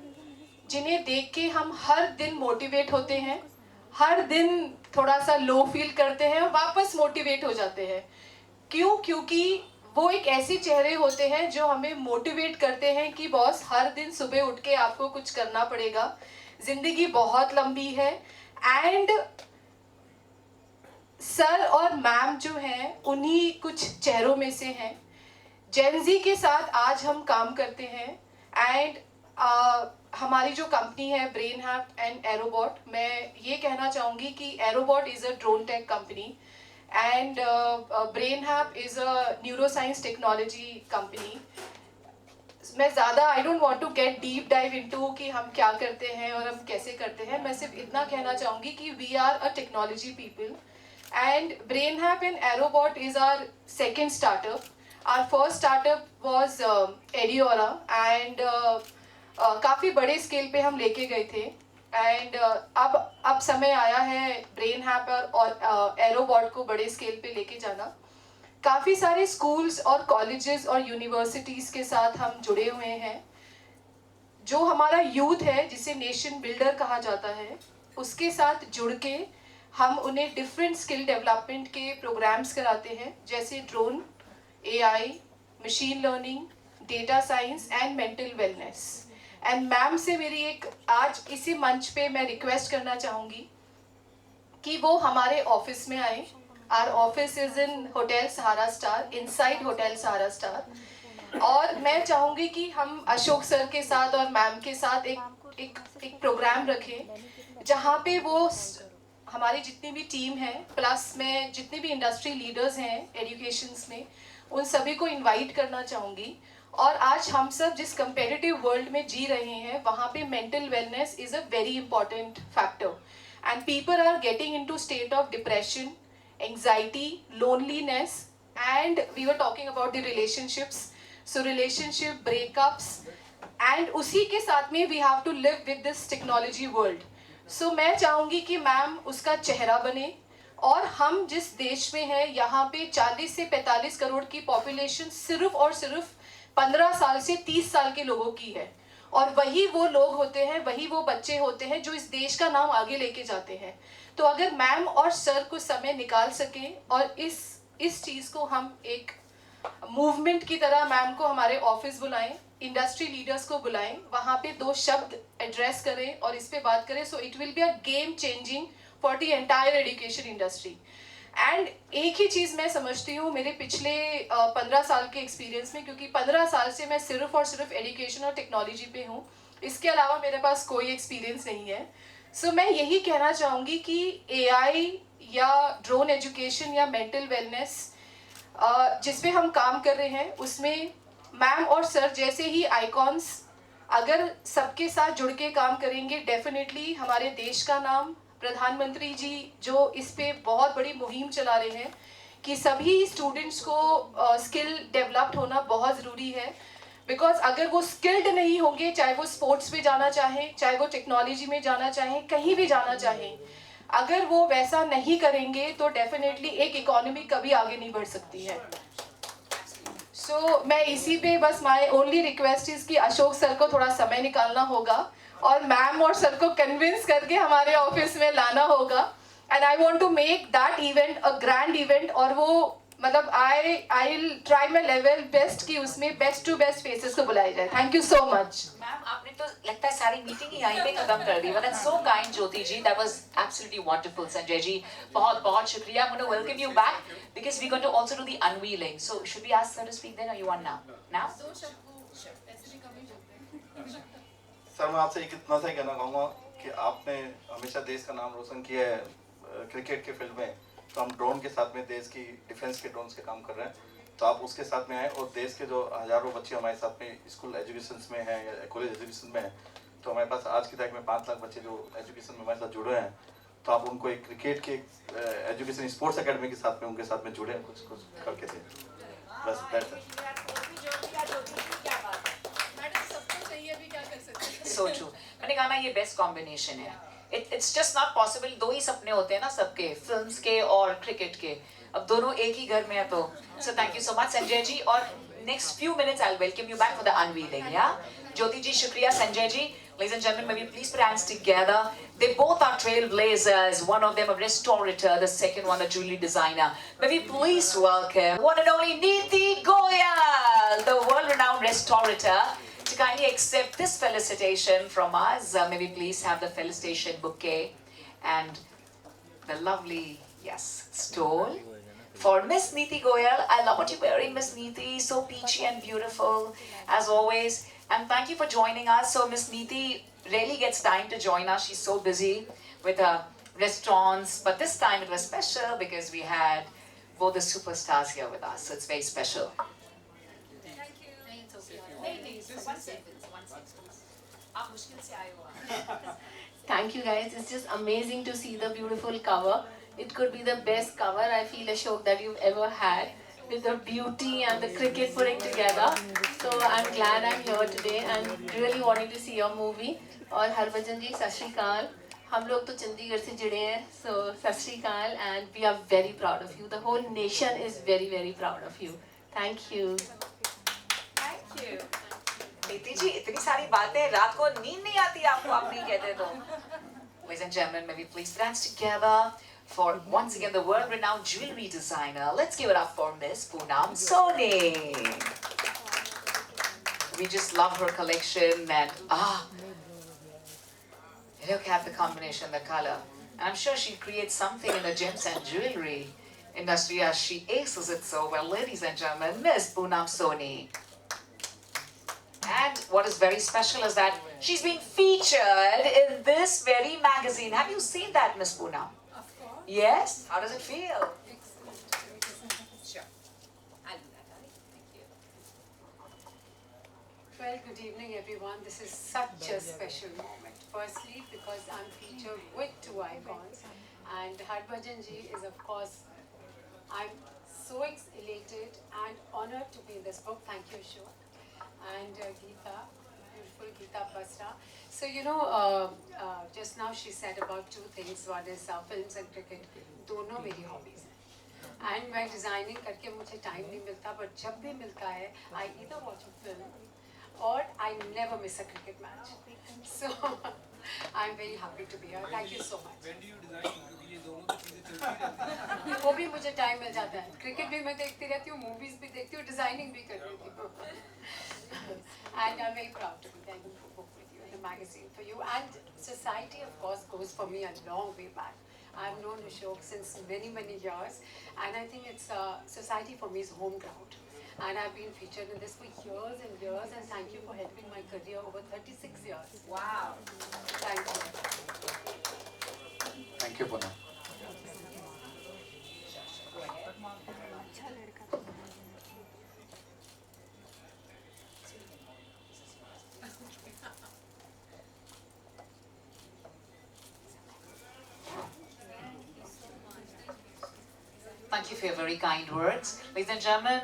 जिन्हें देख के हम हर दिन मोटिवेट होते हैं हर दिन थोड़ा सा लो फील करते हैं और वापस मोटिवेट हो जाते हैं क्योंकि वो एक ऐसे चेहरे होते हैं जो हमें मोटिवेट करते हैं कि बॉस हर दिन सुबह उठ के आपको कुछ करना पड़ेगा जिंदगी बहुत लंबी है एंड सर और मैम जो हैं उन्हीं कुछ चेहरों में से हैं जेनजी के साथ आज हम काम करते हैं एंड हमारी जो कंपनी है ब्रेन हैप एंड एरोबॉट मैं ये कहना चाहूँगी कि Aerobot is a drone tech company and BrainHap is a neuroscience technology company. मैं ज़्यादा I don't want to get deep dive into कि हम क्या करते हैं और हम कैसे करते हैं मैं सिर्फ इतना कहना चाहूँगी कि we are a technology people and BrainHap and Aerobot is our second startup. Our first startup was Ediora and काफ़ी बड़े स्केल पे हम लेके गए थे एंड अब समय आया है ब्रेन हैप और एरोबॉट को बड़े स्केल पे लेके जाना काफ़ी सारे स्कूल्स और कॉलेजेस और यूनिवर्सिटीज़ के साथ हम जुड़े हुए हैं जो हमारा यूथ है जिसे नेशन बिल्डर कहा जाता है उसके साथ जुड़ के हम उन्हें डिफरेंट स्किल डेवलपमेंट के प्रोग्राम्स कराते हैं जैसे drone AI machine learning data science and mental wellness and ma'am से मेरी एक आज इसी मंच पे मैं रिक्वेस्ट करना चाहूँगी कि वो हमारे ऑफिस में आए. Our office is in Hotel Sahara Star, inside Hotel Sahara Star. और मैं चाहूँगी कि हम अशोक सर के साथ और मैम के साथ एक प्रोग्राम रखें जहाँ पे वो हमारी जितनी भी टीम है प्लस में जितने भी इंडस्ट्री लीडर्स हैं एजुकेशंस में उन सभी को इनवाइट करना चाहूँगी. और आज हम सब जिस कंपेटिटिव वर्ल्ड में जी रहे हैं वहाँ पे mental wellness is a very important factor and people are getting into state of depression, anxiety, loneliness and we were talking about the relationships. So relationship breakups and उसी के साथ में we have to live with this technology world. So मैं चाहूँगी कि ma'am उसका चेहरा बने और हम जिस देश में हैं यहाँ पे 40 से 45 करोड़ की पॉपुलेशन सिर्फ और सिर्फ 15 साल से 30 साल के लोगों की है और वही वो लोग होते हैं, वही वो बच्चे होते हैं जो इस देश का नाम आगे लेके जाते हैं. तो अगर मैम और सर कुछ समय निकाल सकें और इस चीज़ को हम एक मूवमेंट की तरह मैम को हमारे ऑफिस बुलाएं, इंडस्ट्री लीडर्स को बुलाएं, वहाँ पे 2 शब्द एड्रेस करें और इस पे बात करें. So it will be a game changing for the entire education industry. And एक ही चीज़ मैं समझती हूँ मेरे पिछले 15 साल के एक्सपीरियंस में, क्योंकि 15 साल से मैं सिर्फ और सिर्फ एजुकेशन और टेक्नोलॉजी पे हूँ, इसके अलावा मेरे पास कोई एक्सपीरियंस नहीं है. सो मैं यही कहना चाहूँगी कि AI या ड्रोन एजुकेशन या मेंटल वेलनेस जिस पे हम काम कर रहे हैं उसमें मैम और सर जैसे ही आइकॉन्स अगर सबके साथ जुड़ के काम करेंगे डेफिनेटली हमारे देश का नाम, प्रधानमंत्री जी जो इस पे बहुत बड़ी मुहिम चला रहे हैं कि सभी स्टूडेंट्स को स्किल डेवलप्ड होना बहुत ज़रूरी है. बिकॉज अगर वो स्किल्ड नहीं होंगे, चाहे वो स्पोर्ट्स में जाना चाहें, चाहे वो टेक्नोलॉजी में जाना चाहें, कहीं भी जाना चाहें, अगर वो वैसा नहीं करेंगे तो डेफिनेटली एक इकोनॉमी कभी आगे नहीं बढ़ सकती है. सो मैं इसी पे बस माय ओनली रिक्वेस्ट इज़ कि अशोक सर को थोड़ा समय निकालना होगा और मैम और सर को कन्विंस करके हमारे ऑफिस में लाना होगा. And I want to make that event a grand event और वो मतलब I will try my level best कि उसमें बेस्ट टू बेस्ट फेसेस को बुलाया जाए. Thank you so much. Ma'am आपने तो लगता है सारी मीटिंग ही यहीं पे खत्म कर दी. But that's so kind Jyoti ji. That was absolutely wonderful. Sanjay ji बहुत बहुत शुक्रिया. I am going to welcome you back because we're going to also do the unveiling. So should we ask sir to speak then or you want now? Now? Sir मैं आपसे इतना सा ही कहना चाहूँगा कि आपने हमेशा देश का नाम रोशन किया है क्रिकेट के फील्ड में, तो हम ड्रोन के साथ में देश की डिफेंस के ड्रोन्स के काम कर रहे हैं, तो आप उसके साथ में आए और देश के जो हज़ारों बच्चे हमारे साथ में स्कूल एजुकेशन में हैं या कॉलेज एजुकेशन में हैं, तो हमारे पास आज की तारीख में 5 लाख बच्चे जो एजुकेशन में हमारे साथ जुड़े हैं, तो आप उनको एक क्रिकेट के एजुकेशन स्पोर्ट्स एकेडमी के साथ में उनके साथ में जुड़े कुछ करके थे. बस So true. मैंने कहा ना ये बेस्ट कॉम्बिनेशन है. It's just not possible. 2 ही सपने होते हैं ना सबके, फिल्म्स के और क्रिकेट के. अब दोनों एक ही घर में है तो. So thank you so much Sanjay ji. और next few minutes I'll welcome you back for the unveiling. Yeah. ज्योति जी शुक्रिया. Sanjay ji. Ladies and gentlemen, maybe please put hands together. They both are trailblazers. One of them a restaurateur, the second one a jewelry designer. Maybe please welcome one and only Neeti Goyal, the world-renowned restaurateur, to kindly accept this felicitation from us. Maybe please have the felicitation bouquet and the lovely, yes, stole for Miss Neeti Goyal. I love what you're wearing, Miss Neeti. So peachy and beautiful, as always. And thank you for joining us. So Miss Neeti rarely gets time to join us. She's so busy with her restaurants. But this time it was special because we had both the superstars here with us. So it's very special. Thank you guys. It's just amazing to see the beautiful cover. It could be the best cover I feel Ashok that you've ever had, with the beauty and the cricket putting together. So I'm glad I'm here today and really wanting to see your movie. और हरभजन जी सत श्री अकाल. हम लोग तो चंडीगढ़ से जुड़े हैं, so सत श्री अकाल and we are very proud of you. The whole nation is very very proud of you. Thank you. Thank you. नीति जी इतनी सारी बातें, रात को नींद नहीं आती आपको, आप नहीं कहते तो. Ladies and gentlemen, maybe please dance together for once again the world-renowned jewelry designer. Let's give it up for Miss Poonam Soni. We just love her collection and look at the combination, the color. I'm sure she'll create something in the gems and jewelry industry as she aces it so well. Ladies and gentlemen, Miss Poonam Soni. And what is very special is that she's been featured in this very magazine. Have you seen that, Miss Poonam? Of course. Yes? How does it feel? Sure. I'll do that, darling. Thank you. Well, good evening, everyone. This is such a special moment. Firstly, because I'm featured with two icons, and Harbhajan ji is, of course, I'm so elated and honored to be in this book. Thank you, Ashok. And Geeta, beautiful Geeta Basra. So, you know, just now she said about two things. One is films and cricket. दोनों मेरी hobbies हैं. And मैं designing करके मुझे time नहीं मिलता, but जब भी मिलता है, I either watch a film or I never miss a cricket match. So I'm very happy to be here. Thank you so much. When do you design? क्योंकि ये दोनों की चीजें चलती रहती हैं. वो भी मुझे टाइम मिल जाता है. क्रिकेट भी मैं देखती रहती हूँ, मूवीज भी देखती हूँ, डिजाइनिंग भी कर लेती हूँ. And I'm very proud to be there in the book with you, in the magazine for you. And society, of course, goes for me a long way back. I've known Ashok since many, many years, and I think it's society for me is home ground. And I've been featured in this for years and years, and thank you for helping my career over 36 years. Wow. Thank you. Thank you, Poonam. Thank you for your very kind words. Ladies and gentlemen,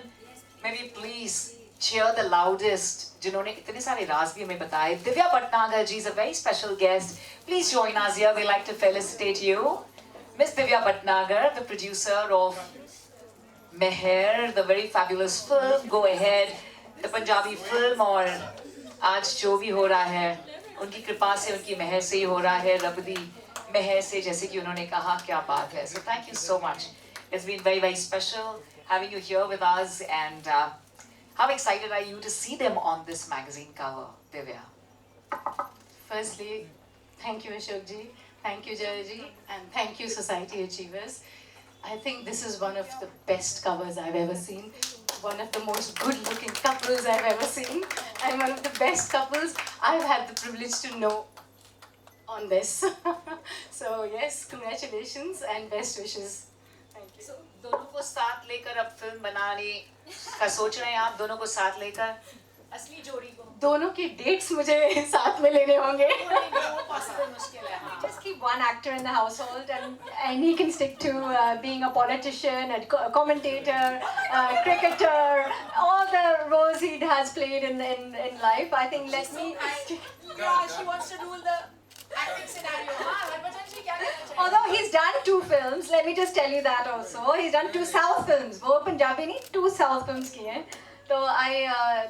maybe please cheer the loudest. जिन्होंने इतने सारे राज भी हमें बताए. Divya Bhatnagar ji is a very special guest. Please join us here. We'd like to felicitate you. Miss Divya Bhatnagar, the producer of Meher, the very fabulous film, Go Ahead, the Punjabi film, और आज जो भी हो रहा है, उनकी कृपा से, उनकी मेहर से ही हो रहा है, रब दी मेहर से, जैसे कि उन्होंने कहा, क्या बात है. So thank you so much. It's been very, very special having you here with us, and how excited are you to see them on this magazine cover, Divya? Firstly, thank you, Ashok ji. Thank you, Jaya ji. And thank you, Society Achievers. I think this is one of the best covers I've ever seen. One of the most good-looking couples I've ever seen. And one of the best couples I've had the privilege to know on this. So, yes, congratulations and best wishes. Thank you. So, दोनों को साथ लेकर अब film बनाने का सोच रहे हैं आप, दोनों को साथ लेकर? असली जोड़ी को. दोनों की dates मुझे साथ में लेने होंगे. Possible मुश्किल है. Just keep one actor in the household, and he can stick to being a politician, a commentator, a cricketer, all the roles he has played in life. I think let me. Yeah, she wants to rule the acting scenario. हाँ, हरभजन जी क्या कहना चाहिए? Although he's done 2 films, let me just tell you that also. He's done 2 South films. वो पंजाबी नहीं, 2 South films किए हैं. So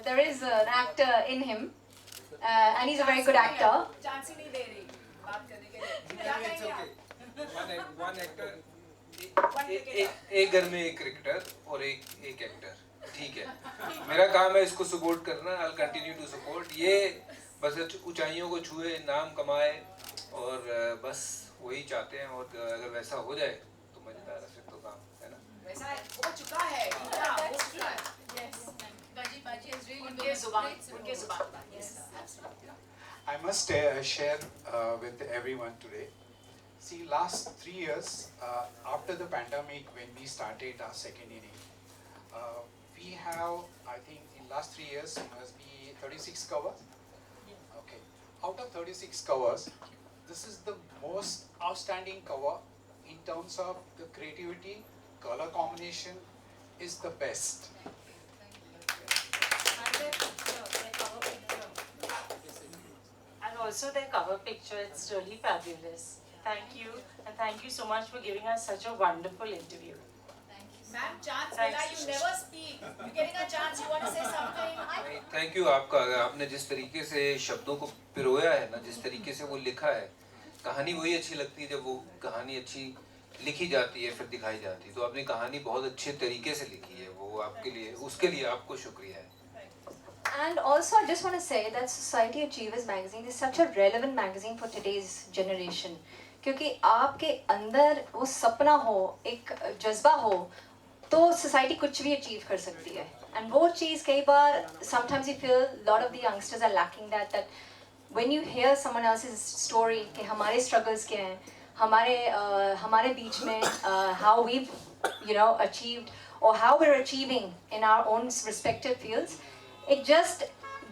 there is an actor in him, and he's a very good actor. Chance ही नहीं दे रही बात करने के लिए. क्या कहेंगे आप? one actor, एक घर में एक क्रिकेटर और एक एक्टर. ठीक है, मेरा काम है इसको सपोर्ट करना. I'll continue to support. ये बस ऊंचाइयों को छुए, नाम कमाए, और बस वही चाहते हैं. और अगर वैसा हो जाए तो मजेदार है फिर तो काम, है ना? वैसा हो चुका है. हो चुका है. Yes. Baji has really उनके जुबान. Yes, absolutely. I must share with everyone today. See, last 3 years after the pandemic, when we started our second inning, we have, I think, in last 3 years must be 36 covers. Okay, out of 36 covers, this is the most outstanding cover in terms of the creativity, color combination is the best. And also their cover picture, it's really fabulous. Thank you, and thank you so much for giving us such a wonderful interview. Ma'am, chance मिला, you never speak. You're getting a chance, you want to say something? Thank you आपका. आपने जिस तरीके से शब्दों को पिरोया है ना, जिस तरीके से वो लिखा है, कहानी वही अच्छी लगती है जब वो कहानी अच्छी लिखी जाती है फिर दिखाई जाती है. तो आपने कहानी बहुत अच्छे तरीके से लिखी है, वो आपके लिए, उसके लिए आपको शुक्रिया है. And also, I just want to say that Society Achievers magazine is such a relevant magazine for today's generation. क्योंकि आपके अंदर वो सपना हो, एक जज्बा हो, तो सोसाइटी कुछ भी अचीव कर सकती है. एंड वो चीज़ कई बार sometimes you feel lot of the youngsters are lacking that when you hear someone else's story कि हमारे struggles क्या हैं, हमारे बीच में how we've achieved or how we're achieving in our own respective fields, it just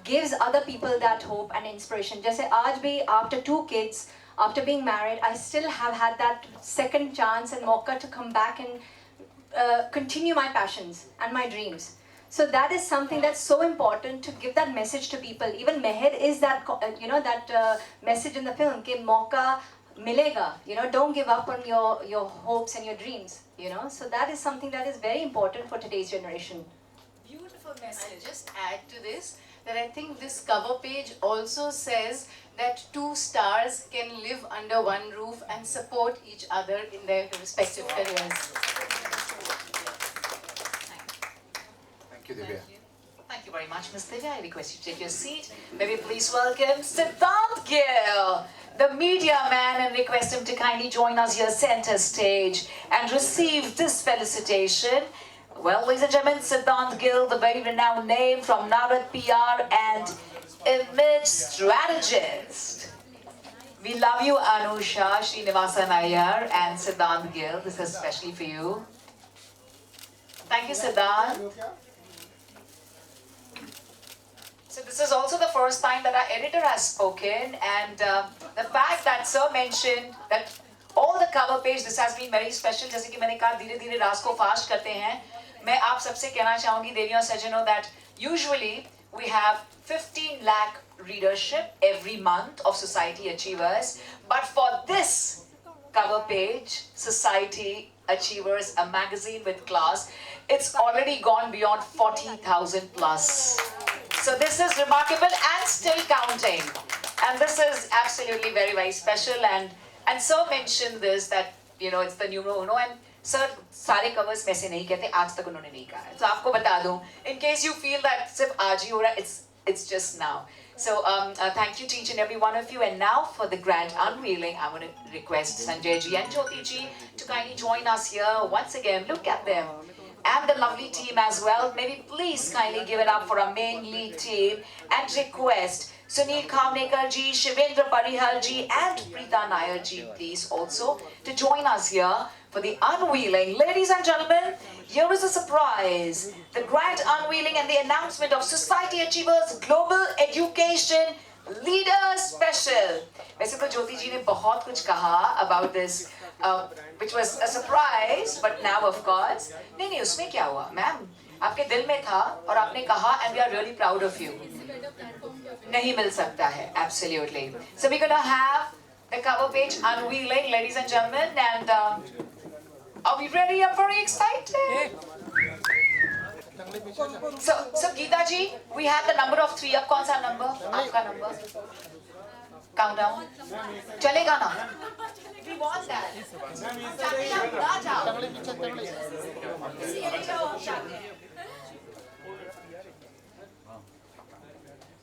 gives other people that hope and inspiration. जैसे आज भी after 2 kids, after being married, I still have had that second chance and मौका to come back and continue my passions and my dreams. So that is something that's so important to give that message to people. Even Meher is that, that message in the film, कि मौका मिलेगा, don't give up on your hopes and your dreams, So that is something that is very important for today's generation. Beautiful message. I'll just add to this that I think this cover page also says that 2 stars can live under one roof and support each other in their respective careers. Thank you, Divya. Thank you very much, Ms. Divya. I request you to take your seat. May we please welcome Siddhant Gill, the media man, and request him to kindly join us here center stage and receive this felicitation. Well, ladies and gentlemen, Siddhant Gill, the very renowned name from Narad PR and image strategist. We love you, Anusha, Srinivasan Iyer, and Siddhant Gill. This is especially for you. Thank you, Siddhant. So this is also the first time that our editor has spoken, and the fact that Sir mentioned that all the cover page, this has been very special. जैसे कि मैंने कहा धीरे-धीरे रास को fast करते हैं. मैं आप सबसे कहना चाहूँगी देवियों सज्जनों that usually we have 15 lakh readership every month of Society Achievers, but for this cover page, Society Achievers, a magazine with class, it's already gone beyond 40,000 plus. So this is remarkable and still counting. And this is absolutely very, very special. And Sir mentioned this, that, it's the numero uno. And Sir, सारे covers में से नहीं कहते, आज तक उन्होंने नहीं कहा है. तो आपको बता दूं, in case you feel that सिर्फ आज ही हो रहा है, it's just now. So thank you to each and every one of you. And now for the grand unveiling, I'm going to request Sanjay ji and Jyoti ji to kindly join us here once again. Look at them. And the lovely team as well. Maybe please kindly give it up for our main lead team and request Sunil Khavnekar ji, Shivendra Parihal ji and Preeta Nair ji please also to join us here for the unveiling. Ladies and gentlemen, here is a surprise. The grand unveiling and the announcement of Society Achievers Global Education Leader Special. वैसे तो ज्योति जी ने बहुत कुछ कहा about this, which was a surprise, but now of course, नहीं उसमें क्या हुआ, मैम, आपके दिल में था और आपने कहा, and we are really proud of you. नहीं मिल सकता है, absolutely. So we're gonna have the cover page unveiling, ladies and gentlemen, and are we ready? I'm very excited. So Geeta ji, we have the number of 3. अब कौन सा number? आपका number? Countdown. चलेगा ना? We want that.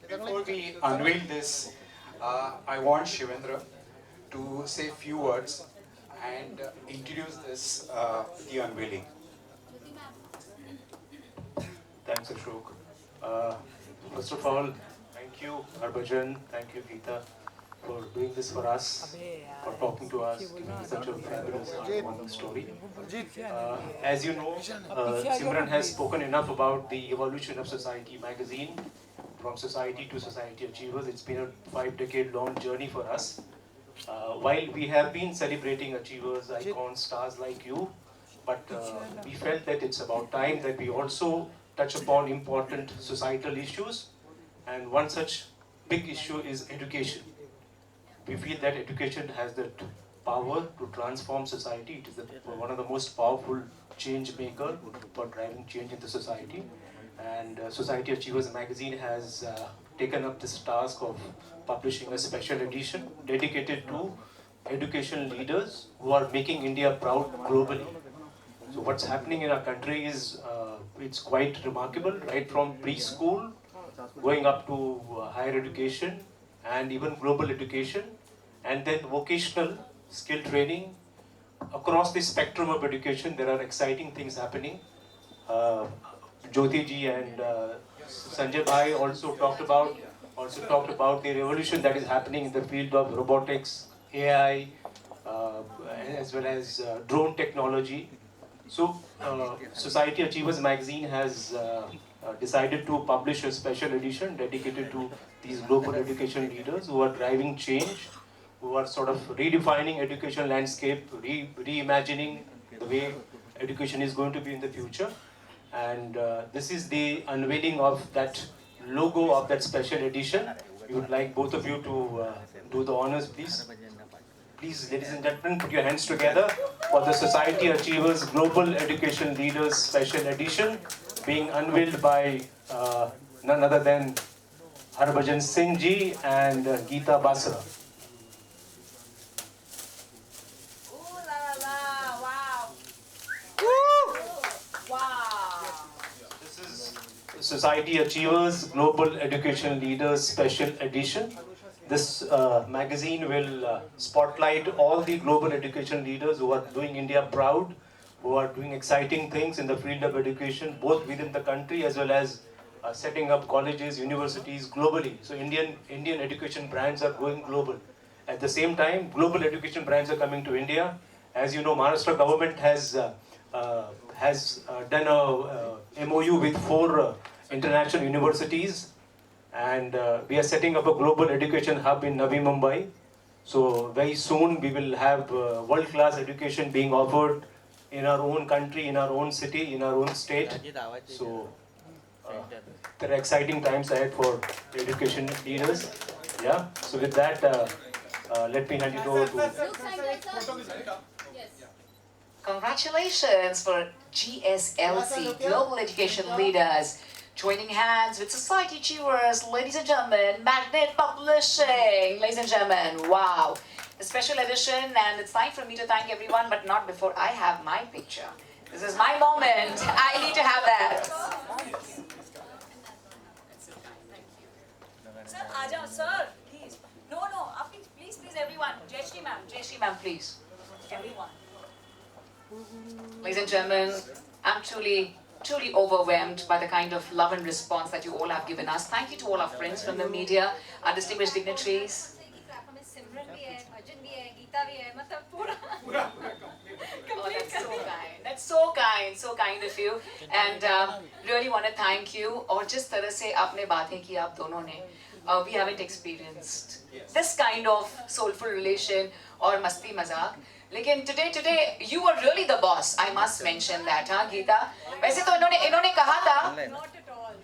Before we unveil this, I want Shivendra to say a few words and introduce this, the unveiling. Thanks, Ashok. First of all, thank you, Harbhajan, thank you, Geeta, for doing this for us, for talking to us, giving such a fabulous, heartwarming story. As you know, Simran has spoken enough about the evolution of Society magazine, from society to Society Achievers. It's been a 5-decade-long journey for us. While we have been celebrating achievers, icons, stars like you, but we felt that it's about time that we also touch upon important societal issues, and one such big issue is education. We feel that education has that power to transform society. It is one of the most powerful change maker for driving change in the society. And Society Achievers magazine has taken up this task of publishing a special edition dedicated to education leaders who are making India proud globally. So what's happening in our country is it's quite remarkable, right from preschool, going up to higher education and even global education, and then vocational skill training. Across the spectrum of education, there are exciting things happening. Jyoti ji and Sanjay Bhai also talked about the revolution that is happening in the field of robotics, AI, as well as drone technology. So, Society Achievers magazine has decided to publish a special edition dedicated to these global education leaders who are driving change, who are sort of redefining education landscape, reimagining the way education is going to be in the future. And this is the unveiling of that logo of that special edition. We would like both of you to do the honors, please. Please, ladies and gentlemen, put your hands together for the Society Achievers Global Education Leaders Special Edition, being unveiled by none other than Harbhajan Singh ji and Geeta Basra. Society Achievers Global Education Leaders Special Edition. This magazine will spotlight all the global education leaders who are doing India proud, who are doing exciting things in the field of education, both within the country as well as setting up colleges, universities globally. So Indian education brands are going global. At the same time, global education brands are coming to India. As you know, Maharashtra government has done a MOU with 4 international universities, and we are setting up a global education hub in Navi Mumbai. So very soon we will have world-class education being offered in our own country, in our own city, in our own state. So there are exciting times ahead for education leaders. Yeah. So with that, let me hand it over to. Congratulations for GSLC, Global Education Leaders, joining hands with Society Achievers, ladies and gentlemen, Magnet Publishing, ladies and gentlemen, wow. The special edition, and it's time for me to thank everyone, but not before I have my picture. This is my moment, I need to have that. Sir, Aja, sir, please. No, please, everyone. Jai Shri ma'am, please. Everyone. Ladies and gentlemen, I'm truly overwhelmed by the kind of love and response that you all have given us. Thank you to all our friends from the media, our distinguished dignitaries. Oh, that's so kind. That's so kind of you. And really want to thank you. और जिस तरह से आपने बातें की आप दोनों ने, we haven't experienced this kind of soulful relation और मस्ती मजाक. लेकिन today you are really the boss. I must mention that, हाँ गीता. वैसे तो इन्होंने कहा था.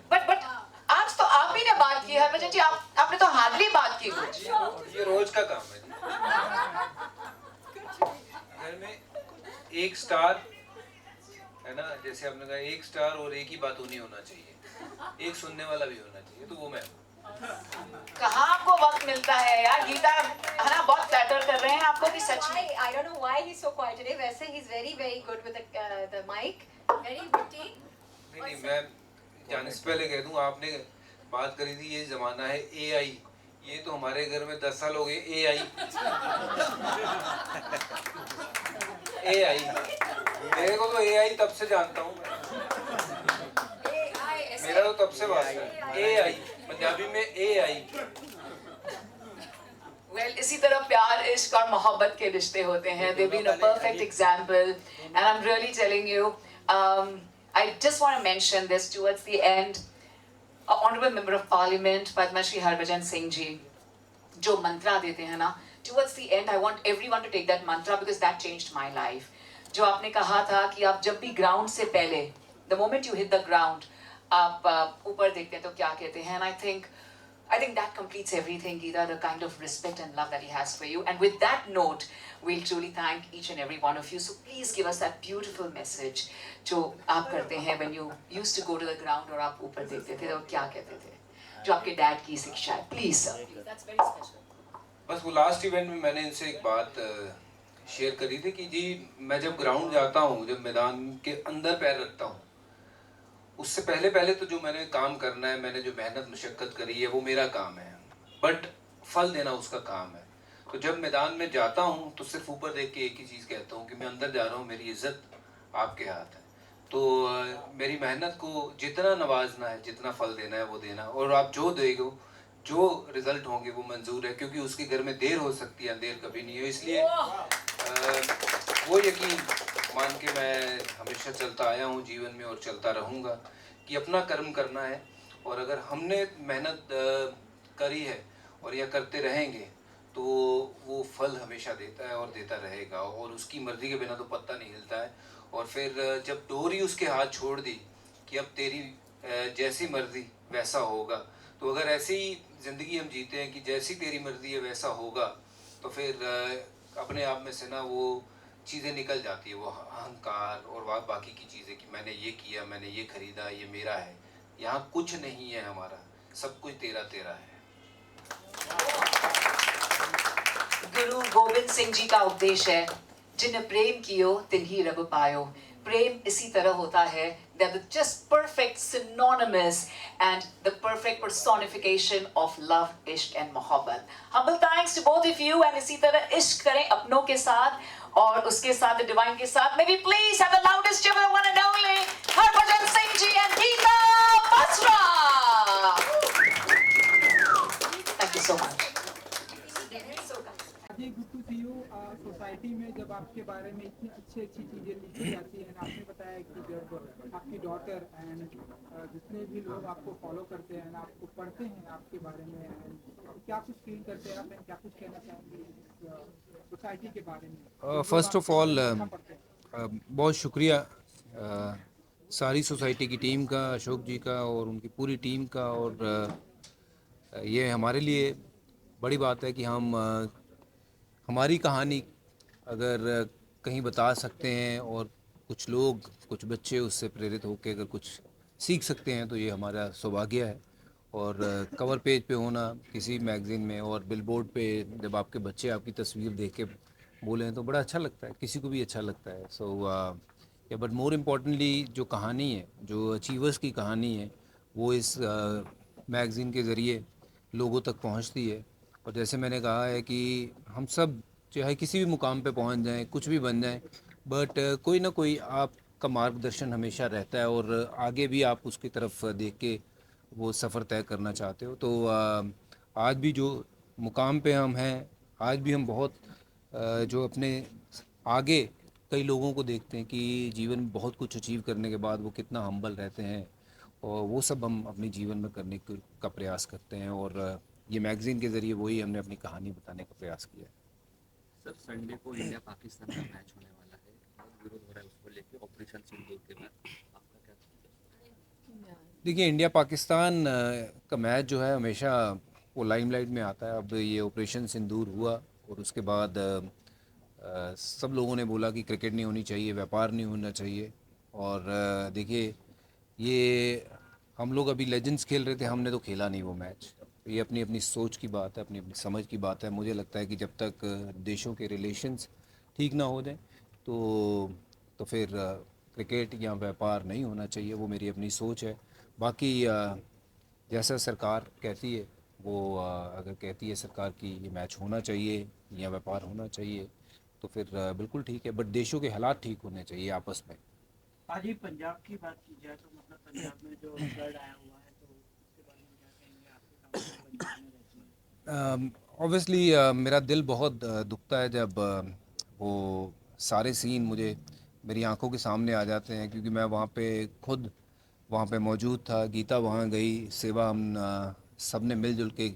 But आज तो आप ही ने बात की, हरभजन जी आपने तो हार्डली बात की कुछ. ये रोज का काम है. घर में एक स्टार है ना, जैसे आपने कहा एक स्टार और एक ही बात होना चाहिए, एक सुनने वाला भी होना चाहिए, तो वो मैं. कहाँ आपको वक्त मिलता है यार, गीता है ना, बहुत फ्लैटर कर रहे हैं आपको कि सच में. I don't know why he's so quiet today. वैसे he's very good with the mic, very witty. नहीं, मैं जाने से पहले कह दूं, आपने बात करी थी ये जमाना है AI, ये तो हमारे घर में 10 साल हो गए AI. मेरे को तो AI तब से जानता हूँ, मेरा तो तब से वास्ता है. AI पंजाबी में AI. Well, इसी तरह प्यार, इश्क और मोहब्बत के रिश्ते होते हैं. They've been a perfect example, and I'm really telling you, I just want to mention this towards the end. Honorable Member of Parliament, Padma Shri Harbhajan Singh ji, जो मंत्रा देते हैं ना, towards the end, I want everyone to take that mantra because that changed my life. जो आपने कहा था कि आप जब भी ground से पहले, the moment you hit the ground, आप ऊपर देखते हैं तो क्या कहते हैं, and I think that completes everything, Geeta, the kind of respect and love that he has for you. And with that note, we'll truly thank each and every one of you. So please give us that beautiful message जो आप करते हैं when you used to go to the ground और आप ऊपर देखते थे तो क्या कहते थे, जो आपके डैड की शिक्षा है. Please sir. That's very special. बस वो लास्ट इवेंट में मैंने इनसे एक बात शेयर करी थी कि जी मैं जब ग्राउंड जाता हूँ, जब मैदान के अंदर पैर रखता हूँ, उससे पहले तो जो मैंने काम करना है, मैंने जो मेहनत मशक्क़त करी है वो मेरा काम है, बट फल देना उसका काम है. तो जब मैदान में जाता हूँ तो सिर्फ ऊपर देख के एक ही चीज़ कहता हूँ कि मैं अंदर जा रहा हूँ, मेरी इज्जत आपके हाथ है। तो मेरी मेहनत को जितना नवाजना है, जितना फल देना है वो देना, और आप जो देगो, जो रिजल्ट होंगे वो मंजूर है, क्योंकि उसके घर में देर हो सकती है, अंधेर कभी नहीं है। इसलिए वो यकीन मान के मैं हमेशा चलता आया हूँ जीवन में और चलता रहूँगा कि अपना कर्म करना है, और अगर हमने मेहनत करी है और या करते रहेंगे तो वो फल हमेशा देता है और देता रहेगा, और उसकी मर्ज़ी के बिना तो पत्ता नहीं हिलता है। और फिर जब डोरी उसके हाथ छोड़ दी कि अब तेरी जैसी मर्ज़ी वैसा होगा, तो अगर ऐसी ही ज़िंदगी हम जीते हैं कि जैसी तेरी मर्ज़ी है वैसा होगा, तो फिर अपने आप में से ना वो चीज़ें निकल जाती है, वो अहंकार और बाकी की चीज़ें कि मैंने ये किया, मैंने ये ख़रीदा, ये मेरा है। यहाँ कुछ नहीं है हमारा, सब कुछ तेरा तेरा है। गुरु गोविंद सिंह जी का उपदेश है, जिन प्रेम कियो तिन्ही रब पायो। प्रेम इसी तरह होता है, they're the just perfect synonymous and the perfect personification of love, ishq and mohabbat. Humble thanks to both of you, and इसी तरह इश्क करें अपनों के साथ और उसके साथ डिवाइन के साथ। May we please have the loudest cheer for the one and only Harbhajan Singh ji and Geeta Basra. Thank you so much. Good to see you. Society में जब आपके बारे में इतनी अच्छी अच्छी चीज़ें लिखी जाती हैं, आपने बताया कि जब आपकी डॉटर एंड जितने भी लोग आपको फॉलो करते हैं, आपको पढ़ते हैं आपके बारे में, तो क्या कुछ फील करते हैं आप, क्या कुछ कहना चाहेंगे सोसाइटी के बारे में? फर्स्ट ऑफ ऑल बहुत शुक्रिया सारी सोसाइटी की टीम का, अशोक जी का और उनकी पूरी टीम का, और ये हमारे लिए बड़ी बात है कि हम हमारी कहानी अगर कहीं बता सकते हैं और कुछ लोग, कुछ बच्चे उससे प्रेरित होकर अगर कुछ सीख सकते हैं, तो ये हमारा सौभाग्य है। और कवर पेज पे होना किसी मैगज़ीन में और बिलबोर्ड पे जब आपके बच्चे आपकी तस्वीर देख के बोलें तो बड़ा अच्छा लगता है, किसी को भी अच्छा लगता है। सो या बट मोर इम्पॉर्टेंटली जो कहानी है, जो अचीवर्स की कहानी है, वो इस मैगज़ीन के ज़रिए लोगों तक पहुंचती है। और जैसे मैंने कहा है कि हम सब चाहे किसी भी मुकाम पे पहुंच जाएं, कुछ भी बन जाएं, बट कोई ना कोई आपका मार्गदर्शन हमेशा रहता है और आगे भी आप उसकी तरफ देख के वो सफ़र तय करना चाहते हो। तो आज भी जो मुकाम पे हम हैं, आज भी हम बहुत जो अपने आगे कई लोगों को देखते हैं कि जीवन में बहुत कुछ अचीव करने के बाद वो कितना हम्बल रहते हैं, और वो सब हम अपने जीवन में करने का प्रयास करते हैं। और ये मैगज़ीन के ज़रिए वही हमने अपनी कहानी बताने का प्रयास किया है। सर, संडे को इंडिया पाकिस्तान का मैच होने वाला है, बहुत विरोध हो रहा है उसको लेके ऑपरेशन सिंदूर के बाद, आपका क्या? देखिए, इंडिया पाकिस्तान का मैच जो है हमेशा वो लाइमलाइट में आता है। अब ये ऑपरेशन सिंदूर हुआ और उसके बाद सब लोगों ने बोला कि क्रिकेट नहीं होनी चाहिए, व्यापार नहीं होना चाहिए। और देखिए, ये हम लोग अभी लेजेंड्स खेल रहे थे, हमने तो खेला नहीं वो मैच। ये अपनी अपनी सोच की बात है, अपनी अपनी समझ की बात है। मुझे लगता है कि जब तक देशों के रिलेशंस ठीक ना हो जाए तो फिर क्रिकेट या व्यापार नहीं होना चाहिए। वो मेरी अपनी सोच है। बाकी जैसा सरकार कहती है वो अगर कहती है सरकार की ये मैच होना चाहिए या व्यापार होना चाहिए तो फिर बिल्कुल ठीक है, बट देशों के हालात ठीक होने चाहिए आपस में। आज ही पंजाब की बात की जाए तो मतलब पंजाब में जो फ्लड आया हुआ है, तो उसके बारे में क्या कहेंगे? आपके पंजाब में रहती है। ऑब्वियसली मेरा दिल बहुत दुखता है जब वो सारे सीन मुझे मेरी आंखों के सामने आ जाते हैं, क्योंकि मैं वहाँ पे खुद वहाँ पे मौजूद था। गीता वहाँ गई, सेवा हम सब ने मिलजुल के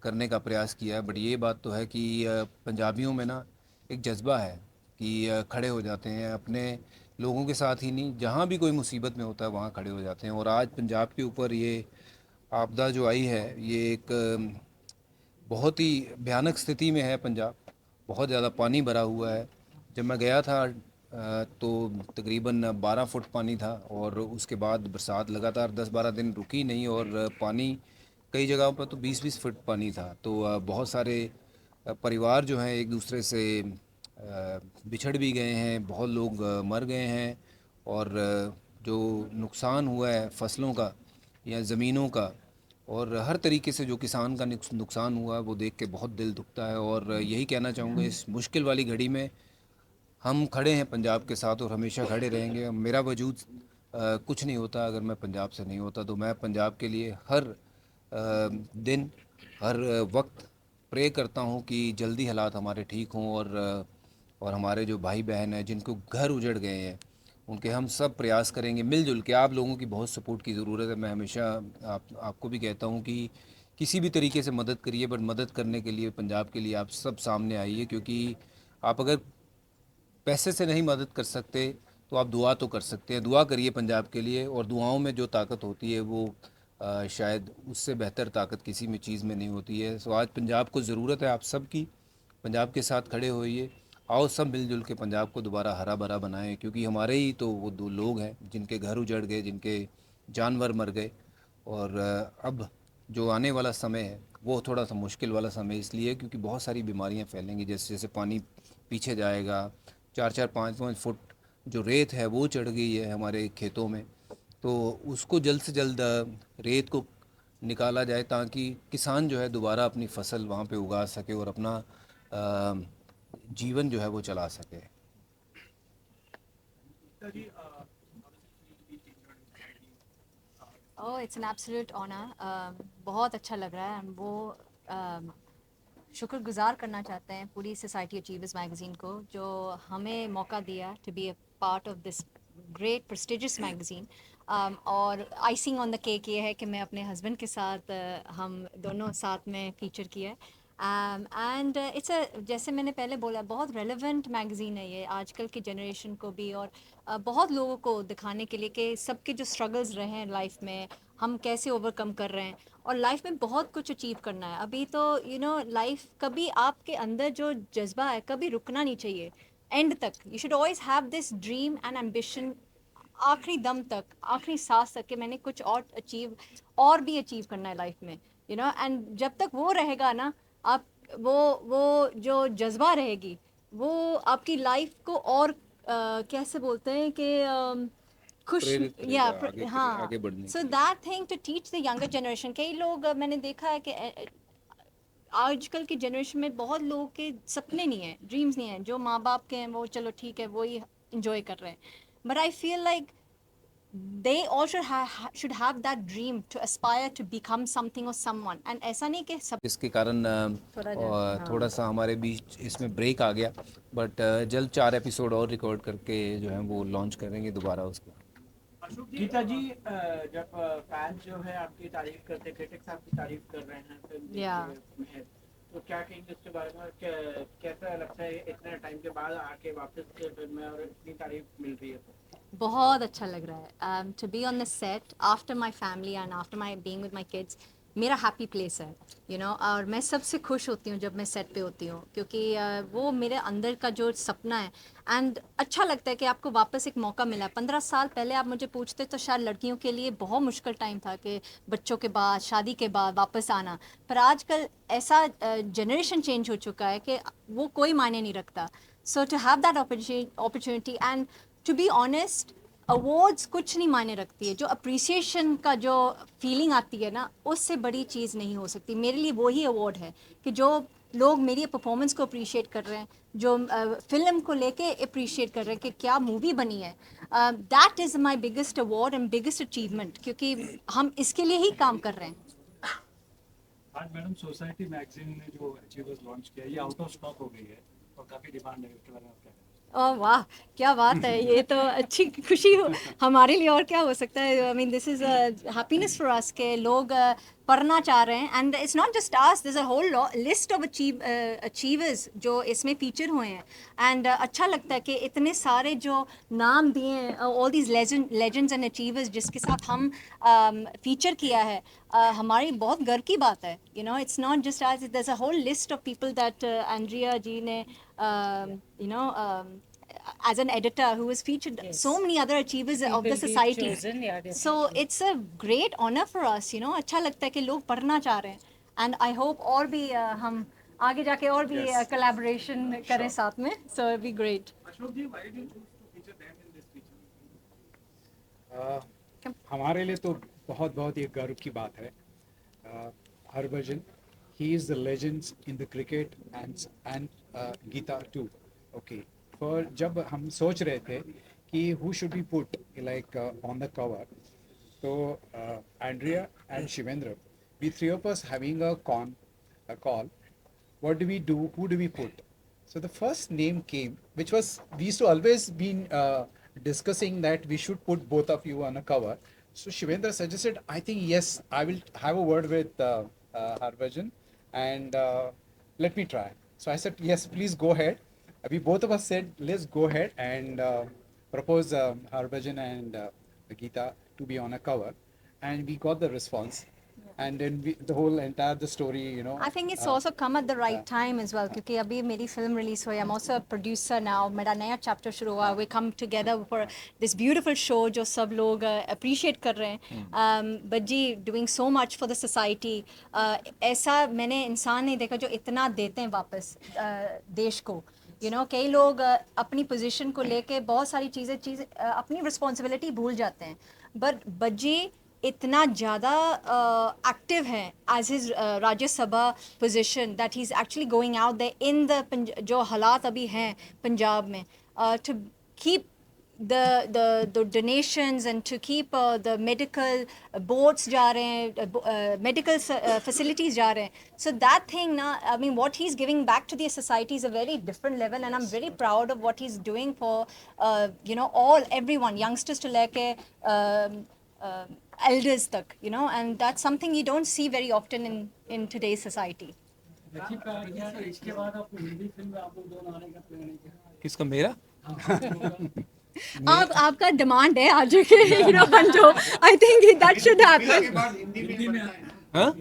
करने का प्रयास किया है। बट ये बात तो है कि पंजाबियों में ना एक जज्बा है कि खड़े हो जाते हैं, अपने लोगों के साथ ही नहीं, जहाँ भी कोई मुसीबत में होता है वहाँ खड़े हो जाते हैं। और आज पंजाब के ऊपर ये आपदा जो आई है, ये एक बहुत ही भयानक स्थिति में है पंजाब। बहुत ज़्यादा पानी भरा हुआ है। जब मैं गया था तो तकरीबन 12 फुट पानी था, और उसके बाद बरसात लगातार 10-12 दिन रुकी नहीं, और पानी कई जगहों पर तो 20-20 फुट पानी था। तो बहुत सारे परिवार जो हैं एक दूसरे से बिछड़ भी गए हैं, बहुत लोग मर गए हैं, और जो नुकसान हुआ है फसलों का या ज़मीनों का, और हर तरीके से जो किसान का नुकसान हुआ वो देख के बहुत दिल दुखता है। और यही कहना चाहूँगा, इस मुश्किल वाली घड़ी में हम खड़े हैं पंजाब के साथ और हमेशा खड़े रहेंगे। मेरा वजूद कुछ नहीं होता अगर मैं पंजाब से नहीं होता। तो मैं पंजाब के लिए हर दिन, हर वक्त प्रे करता हूँ कि जल्दी हालात हमारे ठीक हों और हमारे जो भाई बहन हैं जिनको घर उजड़ गए हैं उनके हम सब प्रयास करेंगे मिलजुल के। आप लोगों की बहुत सपोर्ट की ज़रूरत है। मैं हमेशा आपको भी कहता हूँ कि किसी भी तरीके से मदद करिए, बट मदद करने के लिए पंजाब के लिए आप सब सामने आइए। क्योंकि आप अगर पैसे से नहीं मदद कर सकते तो आप दुआ तो कर सकते हैं। दुआ करिए पंजाब के लिए, और दुआओं में जो ताकत होती है वो शायद उससे बेहतर ताकत किसी में चीज़ में नहीं होती है। सो आज पंजाब को ज़रूरत है आप सब की। पंजाब के साथ खड़े होइए, आओ सब मिलजुल के पंजाब को दोबारा हरा भरा बनाएं। क्योंकि हमारे ही तो वो दो लोग हैं जिनके घर उजड़ गए, जिनके जानवर मर गए। और अब जो आने वाला समय है वो थोड़ा सा मुश्किल वाला समय इसलिए क्योंकि बहुत सारी बीमारियां फैलेंगी। जैसे जैसे पानी पीछे जाएगा, 4-4, 5-5 फुट जो रेत है वो चढ़ गई है हमारे खेतों में। तो उसको जल्द से जल्द रेत को निकाला जाए ताकि किसान जो है दोबारा अपनी फसल वहाँ पे उगा सके और अपना जीवन जो है वो चला सके। Oh, it's an absolute honor. बहुत अच्छा लग रहा है। वो शुक्रगुजार करना चाहते हैं पूरी सोसाइटी अचीवर्स मैगज़ीन को जो हमें मौका दिया to be a part of this great prestigious magazine. और आइसिंग ऑन द केक ये है कि मैं अपने हस्बैंड के साथ हम दोनों साथ में फीचर किया है। एंड इट्स अ, जैसे मैंने पहले बोला, बहुत रेलेवेंट मैगज़ीन है ये आजकल की जनरेशन को भी, और बहुत लोगों को दिखाने के लिए कि सबके जो स्ट्रगल्स रहे हैं लाइफ में हम कैसे ओवरकम कर रहे हैं। और लाइफ में बहुत कुछ अचीव करना है अभी तो, लाइफ कभी आपके अंदर जो जज्बा है कभी रुकना नहीं चाहिए एंड तक। You should always have this dream and ambition आखिरी दम तक, आखिरी सांस तक कि मैंने कुछ और भी अचीव करना है लाइफ में, एंड जब तक वो रहेगा ना, आप वो जो जज्बा रहेगी वो आपकी लाइफ को और कैसे बोलते हैं कि खुश, या हाँ, आगे बढ़ने so that thing to teach the younger generation. कई लोग मैंने देखा है कि आजकल की जनरेशन में बहुत लोगों के सपने नहीं हैं, ड्रीम्स नहीं हैं। जो माँ बाप के हैं वो चलो ठीक है वो ही इंजॉय कर रहे हैं, but I feel like they also should have that dream to aspire to become something or someone, and ऐसा नहीं कि सब इसके कारण थोड़ा सा हमारे बीच इसमें ब्रेक आ गया। बट जल्द 4 एपिसोड और रिकॉर्ड करके जो है वो लॉन्च करेंगे दोबारा उसको। गीता जी, जब फैंस जो है आपकी तारीफ करते, क्रिटिक्स आपकी तारीफ कर रहे हैं फिल्म में, तो क्या कहेंगे उसके बारे में? कैसा लगता है इतने टाइम के बाद आके वापस फिल्म में और इतनी तारीफ मिल रही है? बहुत अच्छा लग रहा है to be on the set after my family and after my being with my kids. मेरा हैप्पी प्लेस है, और मैं सबसे खुश होती हूँ जब मैं सेट पे होती हूँ, क्योंकि वो मेरे अंदर का जो सपना है। एंड अच्छा लगता है कि आपको वापस एक मौका मिला। 15 साल पहले आप मुझे पूछते तो शायद लड़कियों के लिए बहुत मुश्किल टाइम था कि बच्चों के बाद, शादी के बाद वापस आना, पर आजकल ऐसा जनरेशन चेंज हो चुका है कि वो कोई मायने नहीं रखता। So to have that opportunity and to be honest, awards कुछ नहीं मायने रखती है। जो अप्रिसिएशन का जो फीलिंग आती है ना, उससे बड़ी चीज़ नहीं हो सकती। मेरे लिए वही अवार्ड है कि जो लोग मेरी परफॉर्मेंस को अप्रिशिएट कर रहे हैं, जो फिल्म को लेके अप्रिशिएट कर रहे हैं कि क्या मूवी बनी है। That is my biggest award and biggest achievement, क्योंकि हम इसके लिए ही काम कर रहे हैं। आज मैडम सोसाइटी मैगजीन ने जो अचीवर्स लॉन्च किया, ये आउट ऑफ स्टॉक हो गई है और काफ़ी डिमांड है, इसके बारे में क्या? ओह वाह, क्या बात है! ये तो अच्छी खुशी हो हमारे लिए, और क्या हो सकता है। I mean this is happiness for us के लोग पढ़ना चाह रहे हैं। And it's not just us, there is a whole list of achievers जो इसमें फीचर हुए हैं। एंड अच्छा लगता है कि इतने सारे जो नाम दिए हैं, all these legends and achievers जिसके साथ हम फीचर किया है, हमारी बहुत गर्व की बात है। It's not just us, there is a whole list of people that Andrea ji ने as an editor who has featured so many other achievers of the society. So it's a great honor for us, अच्छा लगता है कि लोग पढ़ना चाह रहे हैं। and I hope और भी हम आगे जाके और भी collaboration करें साथ में, so it'll be great. Ashok ji, why did you choose to feature them in this feature? हमारे लिए तो बहुत ही गर्व की बात है। Harbhajan, he is the legends in the cricket and Geeta too. Okay. For जब हम सोच रहे थे कि who should we put like on the cover, so Andrea and Shivendra, we three of us having a call. What do we do? Who do we put? So the first name came, which was we used to always been discussing that we should put both of you on a cover. So Shivendra suggested, I think yes, I will have a word with Harbhajan and let me try. So I said yes, please go ahead. We both of us said let's go ahead and propose Harbhajan and Geeta to be on a cover, and we got the response. And then the whole entire the story, you know. I think it's also come at the right time as well, क्योंकि अभी मेरी film release हुई. I'm also a producer now. मेरा नया chapter शुरू हुआ. We come together for this beautiful show जो सब लोग appreciate कर रहे हैं. Bajji doing so much for the society. ऐसा मैंने इंसान नहीं देखा जो इतना देते हैं वापस देश को. You know, कई लोग अपनी पोजीशन को लेके बहुत सारी चीज़ें अपनी रिस्पॉन्सिबिलिटी भूल जाते हैं. बट बज्जी इतना ज़्यादा एक्टिव है as his Rajya Sabha position that he is actually going out there in the जो हालात अभी हैं पंजाब में to keep the donations and to keep the medical boards जा रहे हैं, medical facilities जा रहे हैं. So that thing ना, I mean what he's giving back to the society is a very different level, and I'm very proud of what he's doing for you know everyone, youngsters to लेके elders तक, you know, and that's something you don't see very often in today's society. किसका मेरा? आपका demand है आज के you know banjo. I think that should happen. हाँ?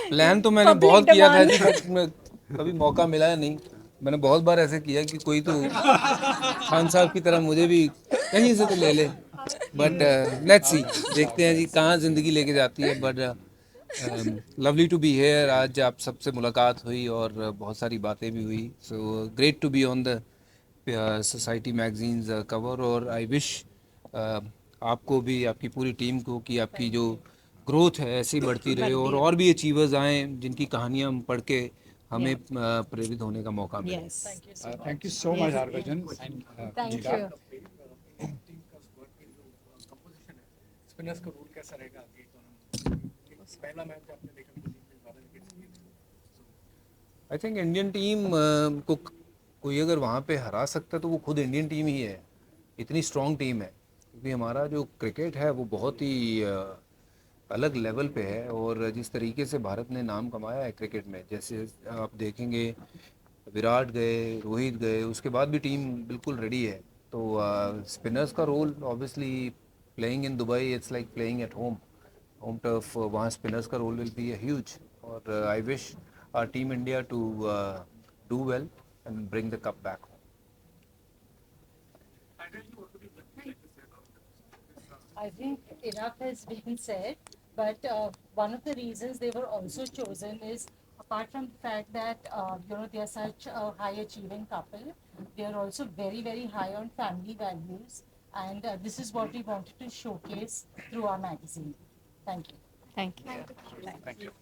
Plan तो मैंने बहुत किया था जी, कभी मौका मिला नहीं. मैंने बहुत बार ऐसे किया कि कोई तो खान साहब की तरह मुझे भी कहीं से तो ले ले, बट लेट्स सी, देखते हैं जी कहाँ ज़िंदगी लेके जाती है. But lovely to be here. आज आप सबसे मुलाकात हुई और बहुत सारी बातें भी हुई. So great to be on the society magazines cover. और आई विश आपको भी, आपकी पूरी टीम को, कि आपकी जो ग्रोथ है ऐसी बढ़ती रहे और भी अचीवर्स आएँ जिनकी कहानियाँ हम पढ़ के हमें प्रेरित होने का मौका मिले. Thank you so much, Harbhajan. Thank you. Spinners का रोल कैसा रहेगा आगे? पहला मैच आपने देखा, आई थिंक इंडियन टीम को कोई अगर वहाँ पे हरा सकता है तो वो खुद इंडियन टीम ही है. इतनी स्ट्रॉन्ग टीम है, क्योंकि हमारा जो क्रिकेट है वो बहुत ही अलग लेवल पे है. और जिस तरीके से भारत ने नाम कमाया है क्रिकेट में, जैसे आप देखेंगे विराट गए, रोहित गए, उसके बाद भी टीम बिल्कुल रेडी है. तो स्पिनर्स का role obviously playing in Dubai, it's like playing at home turf. वहाँ स्पिनर्स का रोल विल बी ह्यूज. और I wish our team India to do well and bring the cup back home. I think enough has been said, but one of the reasons they were also chosen is, apart from the fact that you know they are such a high achieving couple, they are also very, very high on family values, and this is what we wanted to showcase through our magazine. Thank you. Thank you. Thank you.